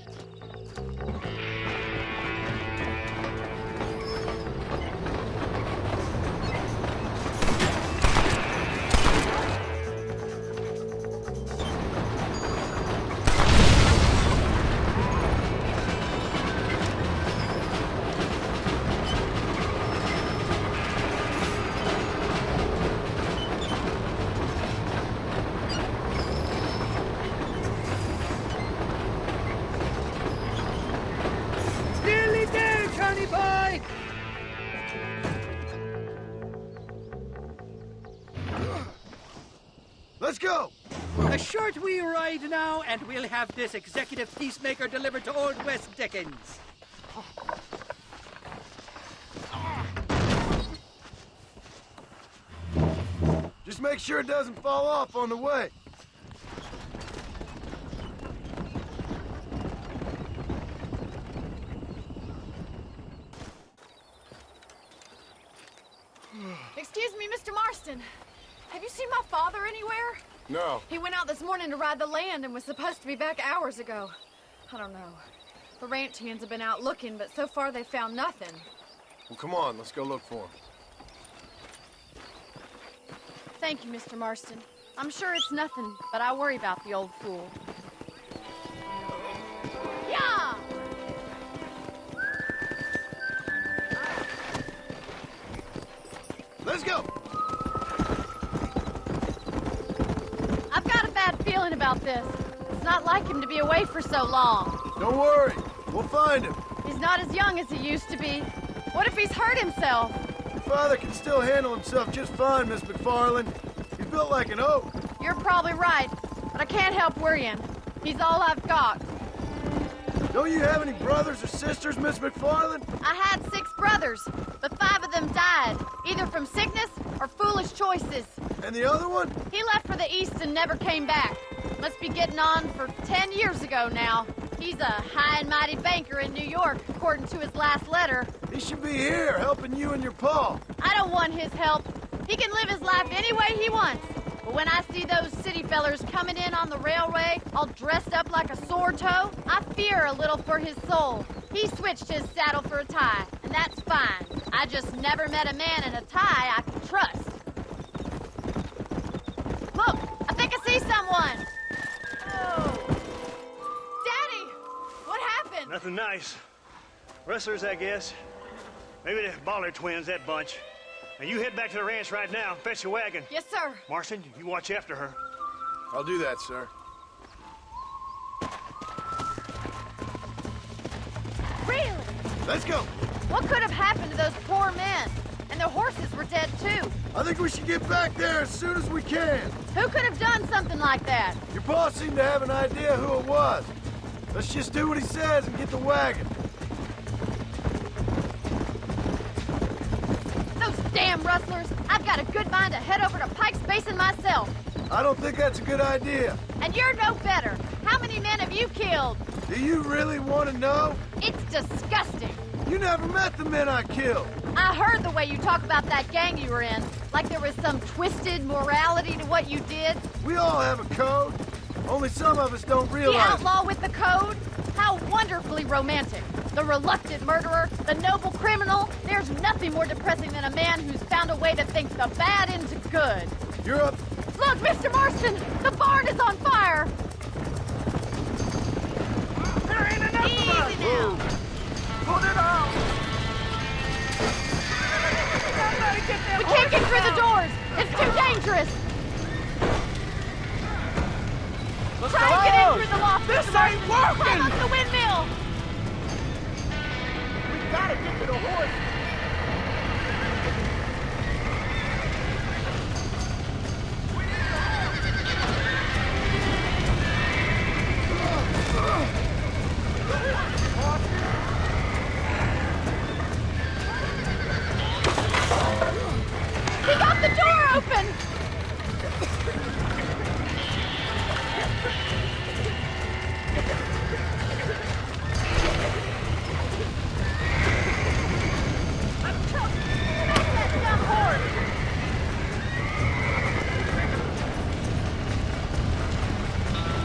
Let's go! A short wee ride now, and we'll have this executive peacemaker delivered to Old West Dickens. Just make sure it doesn't fall off on the way. Excuse me, Mr. Marston. Have you seen my father anywhere? No. He went out this morning to ride the land and was supposed to be back hours ago. I don't know. The ranch hands have been out looking, but so far they found nothing. Well, come on, let's go look for him. Thank you, Mr. Marston. I'm sure it's nothing, but I worry about the old fool. Yeah! Let's go! I've got a bad feeling about this. It's not like him to be away for so long. Don't worry, we'll find him. He's not as young as he used to be. What if he's hurt himself? Your father can still handle himself just fine, Miss McFarland. He's built like an oak. You're probably right, but I can't help worrying. He's all I've got. Don't you have any brothers or sisters, Miss McFarland? I had 6 brothers, but 5 of them died, either from sickness or foolish choices. And the other one? He left for the east and never came back. Must be getting on for 10 years ago now. He's a high and mighty banker in New York, according to his last letter. He should be here, helping you and your pa. I don't want his help. He can live his life any way he wants. But when I see those city fellers coming in on the railway, all dressed up like a sore toe, I fear a little for his soul. He switched his saddle for a tie, and that's fine. I just never met a man in a tie I could trust. Look, I think I see someone. Oh. Daddy, what happened? Nothing nice. Rustlers, I guess. Maybe the Baller twins, that bunch. Now you head back to the ranch right now. Fetch your wagon. Yes, sir. Marston, you watch after her. I'll do that, sir. Really? Let's go. What could have happened to those poor men? And their horses were dead, too. I think we should get back there as soon as we can. Who could have done something like that? Your boss seemed to have an idea who it was. Let's just do what he says and get the wagon. Those damn rustlers! I've got a good mind to head over to Pike's Basin myself. I don't think that's a good idea. And you're no better. How many men have you killed? Do you really want to know? It's disgusting. You never met the men I killed. I heard the way you talk about that gang you were in, like there was some twisted morality to what you did. We all have a code. Only some of us don't The realize outlaw with the code? How wonderfully romantic. The reluctant murderer, the noble criminal. There's nothing more depressing than a man who's found a way to think the bad into good. You're up. Look, Mr. Marston, the barn is on fire. There ain't enough Easy of us. now. Put it out. Somebody get them We can't get horses through the out. doors. It's too dangerous. Let's Try go. and get in through the loft. This Mr. ain't Marston. working. Climb up the windmill. We gotta get to the horse. He got the door open.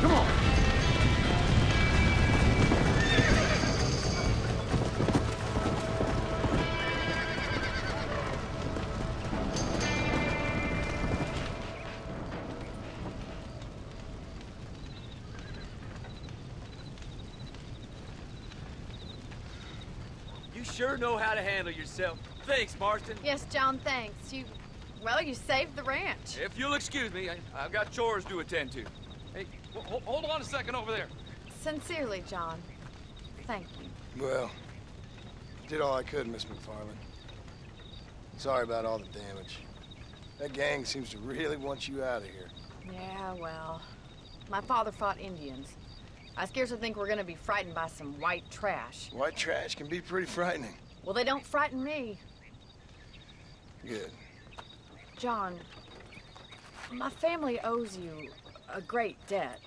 Come on. You sure know how to handle yourself. Thanks, Marston. Yes, John, thanks. You saved the ranch. If you'll excuse me, I've got chores to attend to. Hey, hold on a second over there. Sincerely, John. Thank you. Well, did all I could, Miss McFarland. Sorry about all the damage. That gang seems to really want you out of here. Yeah, well, my father fought Indians. I scarcely think we're gonna be frightened by some white trash. White trash can be pretty frightening. Well, they don't frighten me. Good. John, my family owes you a great debt.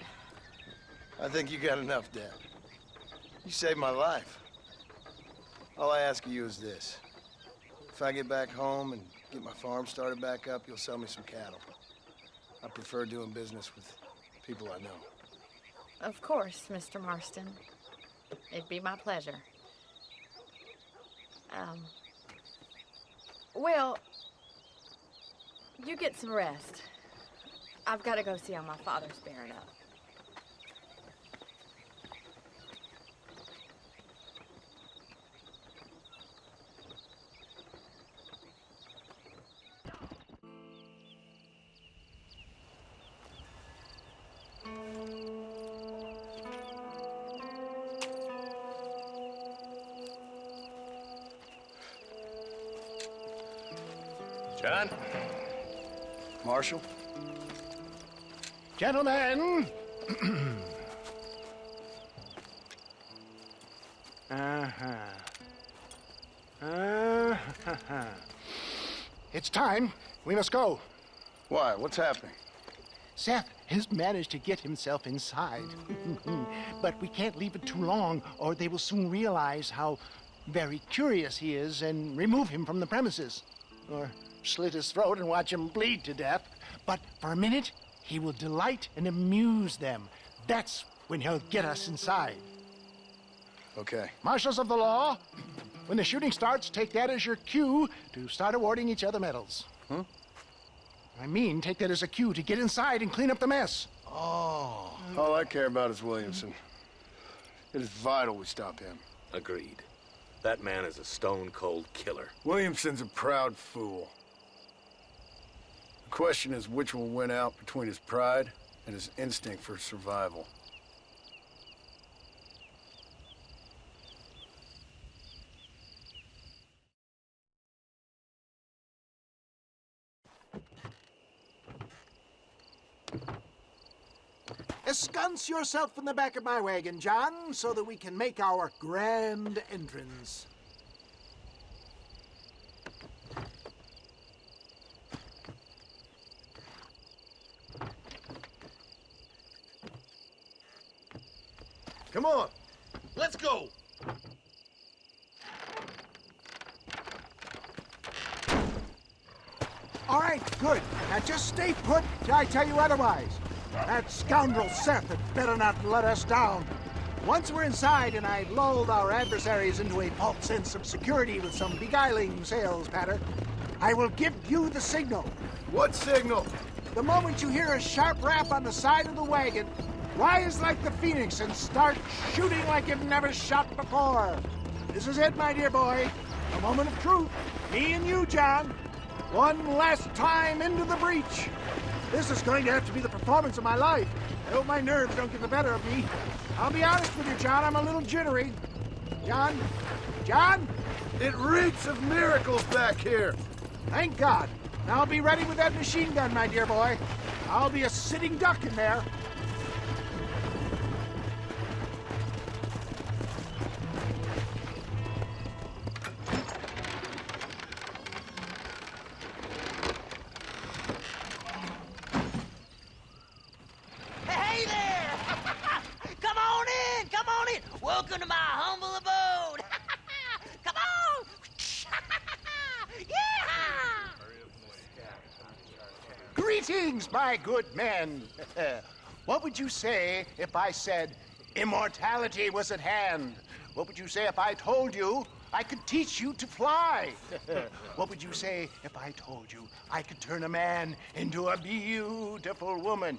I think you got enough debt. You saved my life. All I ask of you is this. If I get back home and get my farm started back up, you'll sell me some cattle. I prefer doing business with people I know. Of course, Mr. Marston. It'd be my pleasure. Well, you get some rest. I've got to go see how my father's bearing up. John? Marshal? Gentlemen! It's time. We must go. Why? What's happening? Seth has managed to get himself inside. But we can't leave it too long, or they will soon realize how very curious he is and remove him from the premises. Or slit his throat and watch him bleed to death. But for a minute, he will delight and amuse them. That's when he'll get us inside. Okay. Marshals of the law, when the shooting starts, take that as your cue to start awarding each other medals. Huh? I mean, take that as a cue to get inside and clean up the mess. Oh. All I care about is Williamson. It is vital we stop him. Agreed. That man is a stone-cold killer. Williamson's a proud fool. The question is which will win out between his pride and his instinct for survival. Ensconce yourself in the back of my wagon, John, so that we can make our grand entrance. Come on, let's go. All right, good. Now just stay put till I tell you otherwise. That scoundrel Seth had better not let us down. Once we're inside and I've lulled our adversaries into a false sense of security with some beguiling sales patter, I will give you the signal. What signal? The moment you hear a sharp rap on the side of the wagon, rise like the phoenix and start shooting like you've never shot before. This is it, my dear boy. A moment of truth. Me and you, John. One last time into the breach. This is going to have to be the performance of my life. I hope my nerves don't get the better of me. I'll be honest with you, John, I'm a little jittery. John? John? It reeks of miracles back here. Thank God. Now I'll be ready with that machine gun, my dear boy. I'll be a sitting duck in there. Hey there! Come on in! Come on in! Welcome to my humble abode! Come on! Yeah! Greetings, my good men. What would you say if I said immortality was at hand? What would you say if I told you I could teach you to fly? What would you say if I told you I could turn a man into a beautiful woman?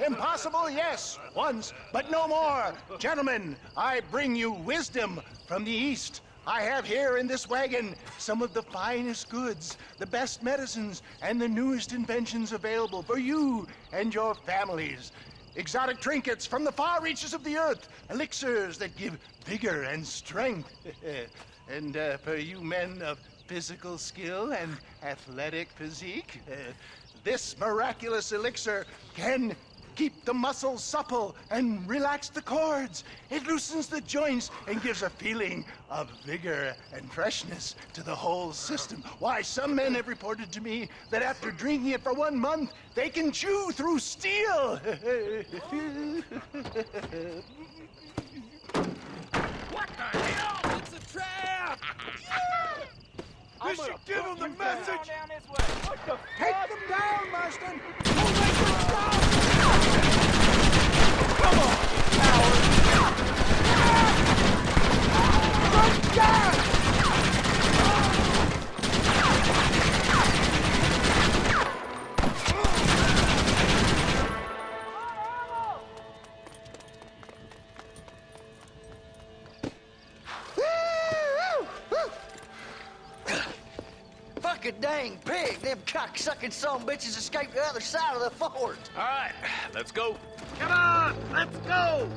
Impossible, yes, once, but no more. Gentlemen, I bring you wisdom from the East. I have here in this wagon some of the finest goods, the best medicines, and the newest inventions available for you and your families. Exotic trinkets from the far reaches of the earth, elixirs that give vigor and strength. And for you men of physical skill and athletic physique, this miraculous elixir can keep the muscles supple and relax the cords. It loosens the joints and gives a feeling of vigor and freshness to the whole system. Why, some men have reported to me that after drinking it for 1 month, they can chew through steel. What the hell? It's a trap! You should give them the message! Take them down, Marston! Come on, coward! Good God! Fucking dang pig! Them cock-sucking son-bitches escaped the other side of the fort! All right, let's go. Come on, let's go!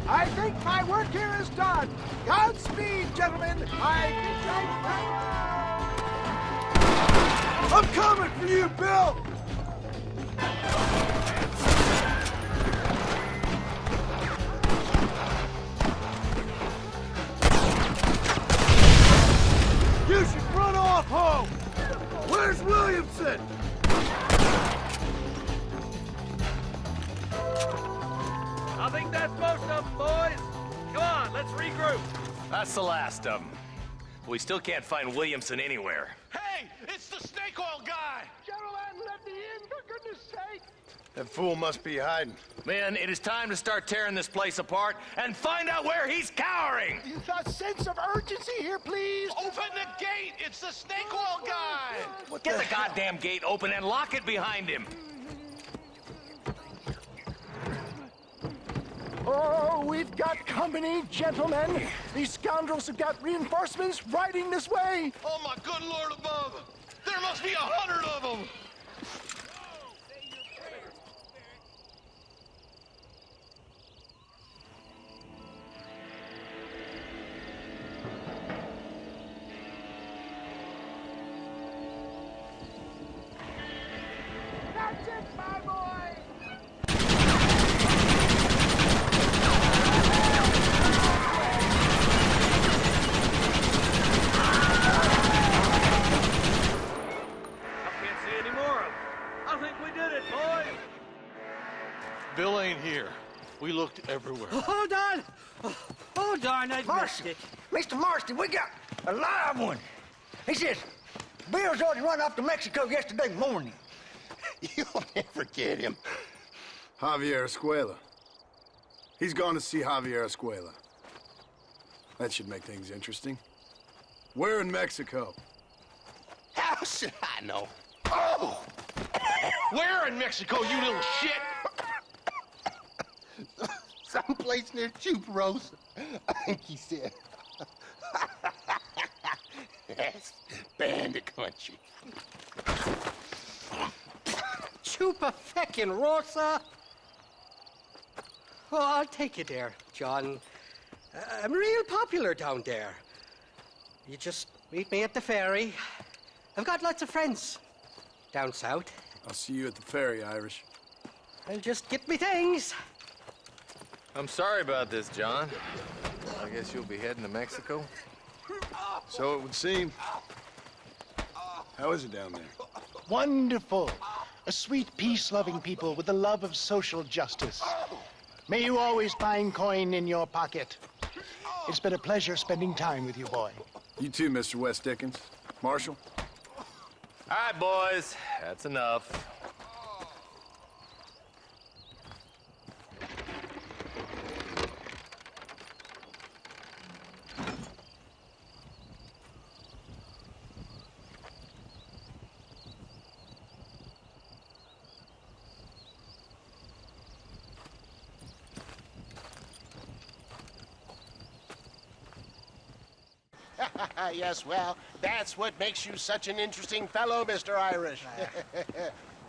I think my work here is done. Godspeed, gentlemen. I'm coming for you, Bill! You should run off home! Where's Williamson? let's regroup. That's the last of them. We still can't find Williamson anywhere. Hey, it's the snake oil guy! Gentlemen, let me in, for goodness sake! That fool must be hiding. Men, it is time to start tearing this place apart and find out where he's cowering! A sense of urgency here, please! Open the gate! It's the snake oil guy! Get the goddamn gate open and lock it behind him! Oh, we've got company, gentlemen. These scoundrels have got reinforcements riding this way. Oh, my good Lord above! There must be 100 of them! That's it, my boy! Bill ain't here. We looked everywhere. Hold on! Oh, darn, I missed it. Mr. Marston, we got a live one. He says, Bill's already run off to Mexico yesterday morning. You'll never get him. Javier Escuela. He's gone to see Javier Escuela. That should make things interesting. Where in Mexico? How should I know? Oh! Where in Mexico, you little shit? Someplace near Chuparosa, I think he said. That's bandit country. Chupa-feckin' Rosa! Well, I'll take you there, John. I'm real popular down there. You just meet me at the ferry. I've got lots of friends down south. I'll see you at the ferry, Irish. I'll just get me things. I'm sorry about this, John. I guess you'll be heading to Mexico? So it would seem. How is it down there? Wonderful. A sweet, peace-loving people with the love of social justice. May you always find coin in your pocket. It's been a pleasure spending time with you, boy. You too, Mr. West Dickens. Marshal? All right, boys. That's enough. Yes, well, that's what makes you such an interesting fellow, Mr. Irish.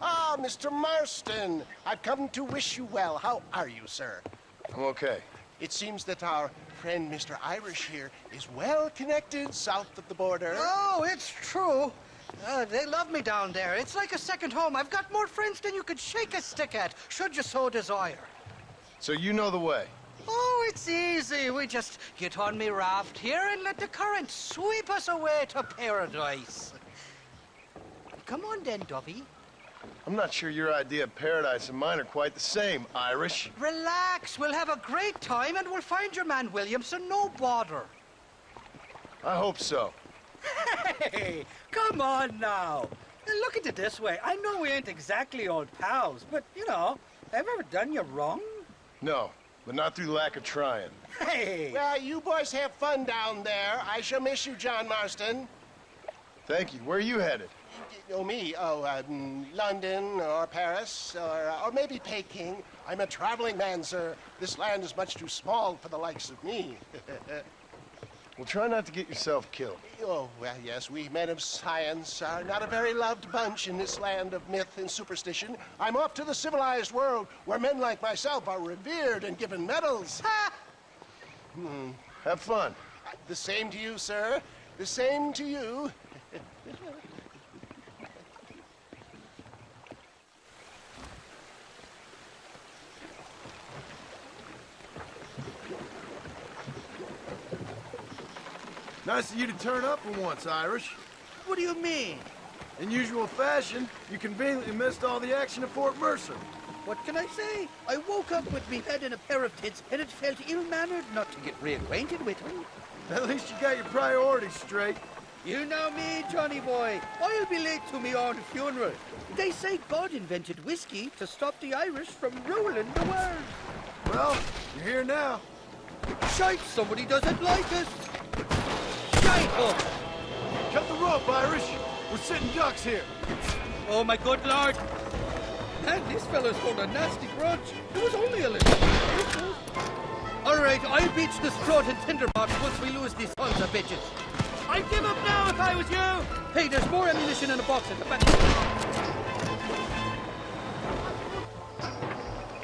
Ah, Mr. Marston, I've come to wish you well. How are you, sir? I'm okay. It seems that our friend Mr. Irish here is well connected south of the border. Oh, it's true. They love me down there. It's like a second home. I've got more friends than you could shake a stick at, should you so desire. So you know the way? Oh, it's easy. We just get on me raft here and let the current sweep us away to paradise. Come on then, Dovey. I'm not sure your idea of paradise and mine are quite the same, Irish. Relax. We'll have a great time and we'll find your man Williamson, no bother. I hope so. Hey, come on now. Look at it this way. I know we ain't exactly old pals, but, you know, have I ever done you wrong? No, but not through lack of trying. Hey! Well, you boys have fun down there. I shall miss you, John Marston. Thank you. Where are you headed? Oh, me? Oh, London or Paris or maybe Peking. I'm a traveling man, sir. This land is much too small for the likes of me. Well, try not to get yourself killed. Oh, well, yes, we men of science are not a very loved bunch in this land of myth and superstition. I'm off to the civilized world where men like myself are revered and given medals. Ha! Have fun. The same to you, sir. The same to you. Nice of you to turn up for once, Irish. What do you mean? In usual fashion, you conveniently missed all the action at Fort Mercer. What can I say? I woke up with me head in a pair of tits, and it felt ill-mannered not to get reacquainted with him. At least you got your priorities straight. You know me, Johnny boy. I'll be late to me own funeral. They say God invented whiskey to stop the Irish from ruling the world. Well, you're here now. Shite, somebody doesn't like us. Shite up. Cut the rope, Irish. We're sitting ducks here. Oh, my good Lord. Man, this fella's got a nasty grudge. It was only a little. All right, I'll beach the Strut and Tinderbox once we lose these sons of bitches. I'd give up now if I was you. Hey, there's more ammunition in the box at the back.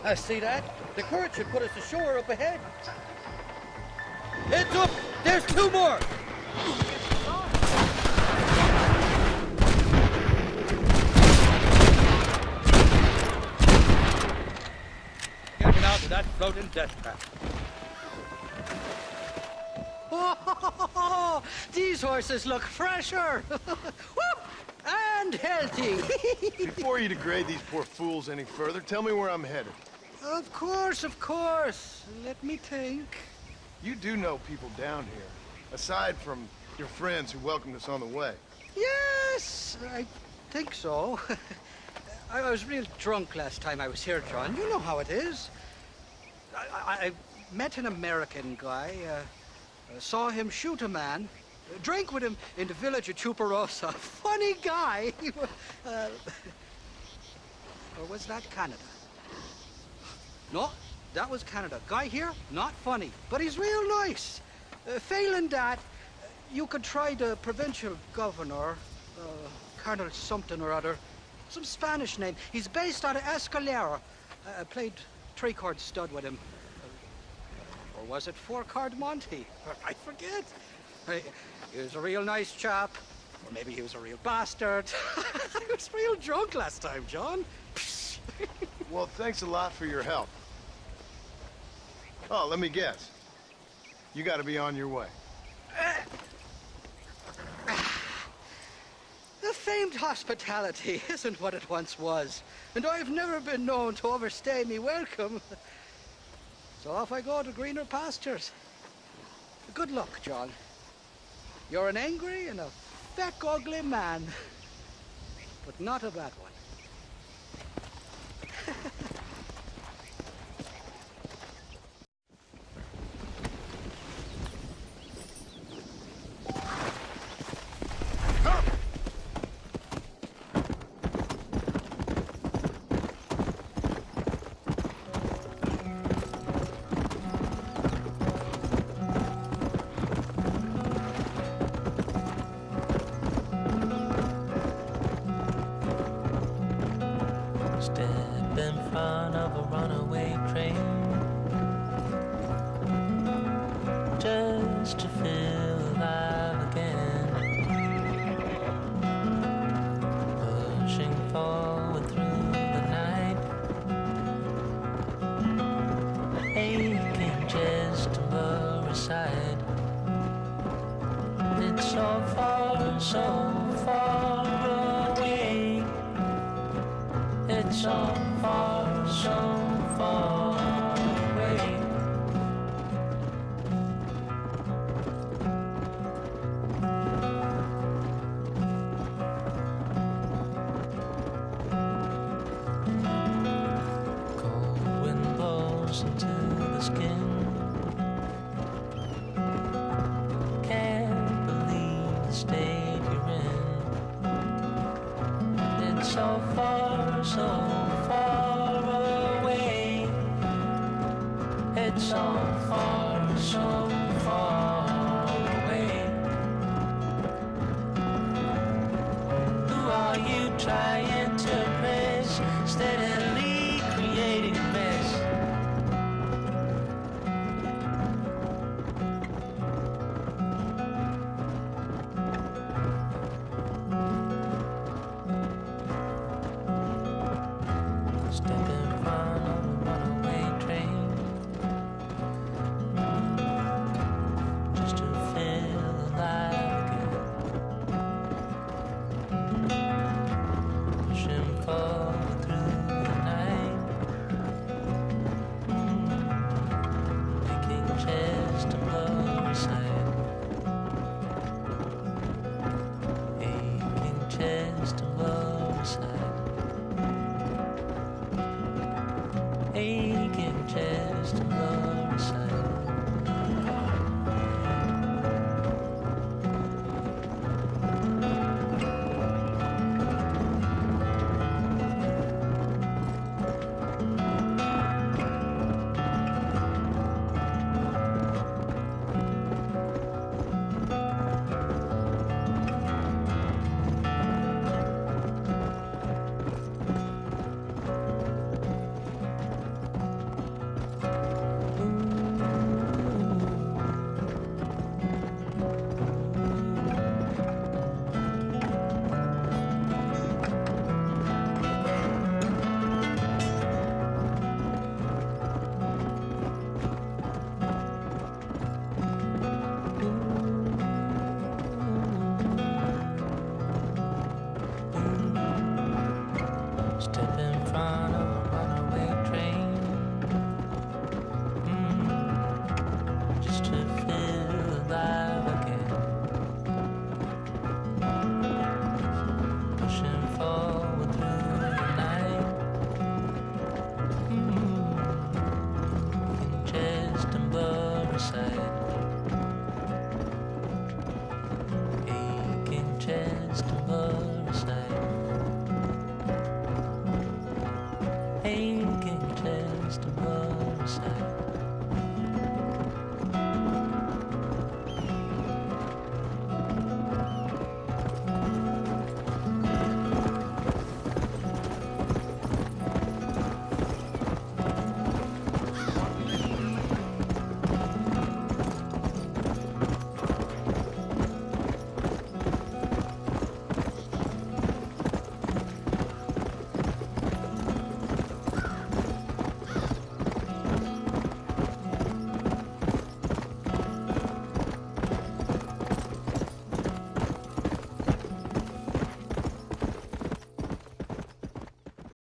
I see that. The current should put us ashore up ahead. Heads up! There's two more! Getting out of that floating death trap. Oh, these horses look fresher. And healthy. Before you degrade these poor fools any further, tell me where I'm headed. Of course, of course. Let me think. You do know people down here, aside from your friends who welcomed us on the way. Yes, I think so. I was real drunk last time I was here, John. You know how it is. I met an American guy, saw him shoot a man, drank with him in the village of Chuparosa. Funny guy. Or was that Canada? No, that was Canada. Guy here, not funny, but he's real nice. Failing that, you could try the provincial governor, Colonel something or other. Some Spanish name. He's based out of Escalera. I played three-chord stud with him. Or was it four-chord Monty? I forget. He was a real nice chap. Or maybe he was a real bastard. I was real drunk last time, John. Well, thanks a lot for your help. Oh, let me guess. You gotta be on your way. The famed hospitality isn't what it once was, and I've never been known to overstay me welcome. So off I go to greener pastures. Good luck, John. You're an angry and a feck ugly man, but not a bad one. Step in front of a runaway train, just to feel alive again, pushing forward through the night, aching just to lower aside. It's so far away. It's so far away. Cold wind blows into the skin. Can't believe the state you're in. It's so far away. It's so far away. Who are you trying to impress? Steadily creating a mess. Step in front of a runaway train, just to feel alive again. Pushing forward through the night, inside. Aching chest and love.